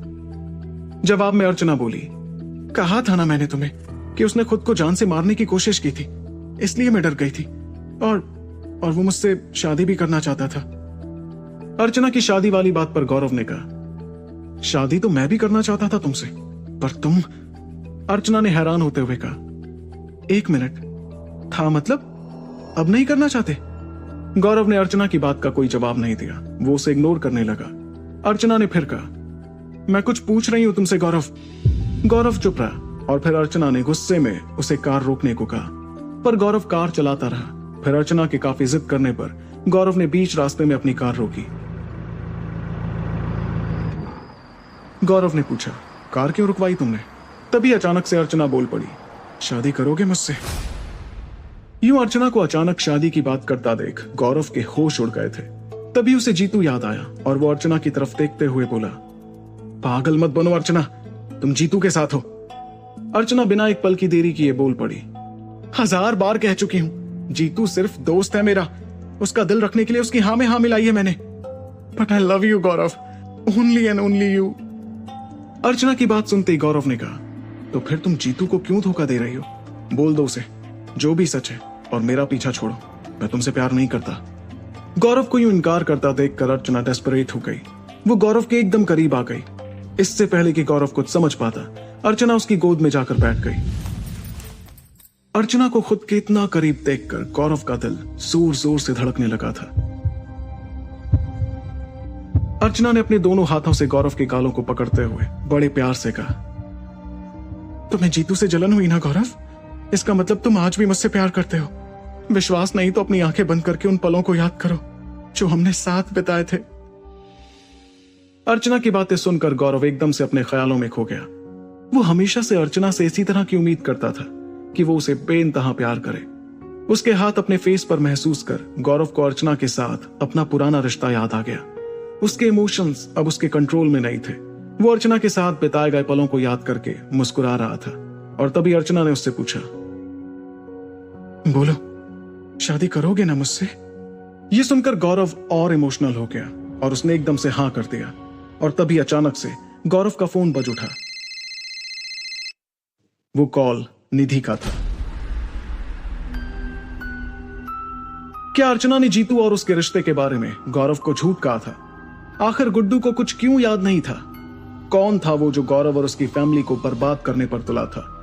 जवाब में अर्चना बोली, कहा था ना मैंने तुम्हें कि उसने खुद को जान से मारने की कोशिश की थी, इसलिए मैं डर गई थी। और वो मुझसे शादी भी करना चाहता था। अर्चना की शादी वाली बात पर गौरव ने कहा, शादी तो मैं भी करना चाहता था तुमसे, पर तुम? अर्चना ने हैरान होते हुए कहा, 1 मिनट, था मतलब अब नहीं करना चाहते? गौरव ने अर्चना की बात का कोई जवाब नहीं दिया। वो उसे इग्नोर करने लगा। अर्चना ने फिर कहा, मैं कुछ पूछ रही हूं तुमसे गौरव। गौरव चुप रहा और फिर अर्चना ने गुस्से में उसे कार रोकने को कहा, पर गौरव कार चलाता रहा। फिर अर्चना के काफी जिद करने पर गौरव ने बीच रास्ते में अपनी कार रोकी। गौरव ने पूछा, कार क्यों रुकवाई तुमने? तभी अचानक से अर्चना बोल पड़ी, शादी करोगे मुझसे? यूं अर्चना को अचानक शादी की बात करता देख गौरव के होश उड़ गए थे। तभी उसे जीतू याद आया और वो अर्चना की तरफ देखते हुए बोला, पागल मत बनो अर्चना, तुम जीतू के साथ हो। अर्चना बिना एक पल की देरी किए बोल पड़ी, 1000 बार कह चुकी हूं, जीतू सिर्फ दोस्त है मेरा। उसका दिल रखने के लिए उसकी हाँ में हाँ मिलाई है मैंने। But I love you Gaurav, only and only you. Archana की बात सुनते ही गौरव ने कहा, तो फिर तुम जीतू को क्यों धोखा दे रही हो? बोल दो उसे जो भी सच है और मेरा पीछा छोड़ो, मैं तुमसे प्यार नहीं करता। गौरव को यूं इनकार करता देखकर अर्चना डेस्परेट हो गई। वो गौरव के एकदम करीब आ गई। इससे पहले कि गौरव कुछ समझ पाता, अर्चना उसकी गोद में जाकर बैठ गई। अर्चना को खुद के इतना करीब देखकर गौरव का दिल जोर जोर से धड़कने लगा था। अर्चना ने अपने दोनों हाथों से गौरव के गालों को पकड़ते हुए बड़े प्यार से कहा, तुम्हें जीतू से जलन हुई ना गौरव? इसका मतलब तुम आज भी मुझसे प्यार करते हो। विश्वास नहीं तो अपनी आंखें बंद करके उन पलों को याद करो जो हमने साथ बिताए थे। अर्चना की बातें सुनकर गौरव एकदम से अपने ख्यालों में खो गया। वो हमेशा से अर्चना से इसी तरह की उम्मीद करता था कि वो उसे बेइंतहा प्यार करे। उसके हाथ अपने फेस पर महसूस कर गौरव को अर्चना के साथ अपना पुराना रिश्ता याद आ गया। उसके इमोशंस अब उसके कंट्रोल में नहीं थे। वो अर्चना के साथ बिताए गए पलों को याद करके मुस्कुरा रहा था। और तभी अर्चना ने उससे पूछा, बोलो, शादी करोगे ना मुझसे? ये सुनकर गौरव और इमोशनल हो गया और उसने एकदम से हाँ कर दिया। और तभी अचानक से गौरव का फोन बज उठा। वो कॉल निधि का था। क्या अर्चना ने जीतू और उसके रिश्ते के बारे में गौरव को झूठ कहा था? आखिर गुड्डू को कुछ क्यों याद नहीं था? कौन था वो जो गौरव और उसकी फैमिली को बर्बाद करने पर तुला था?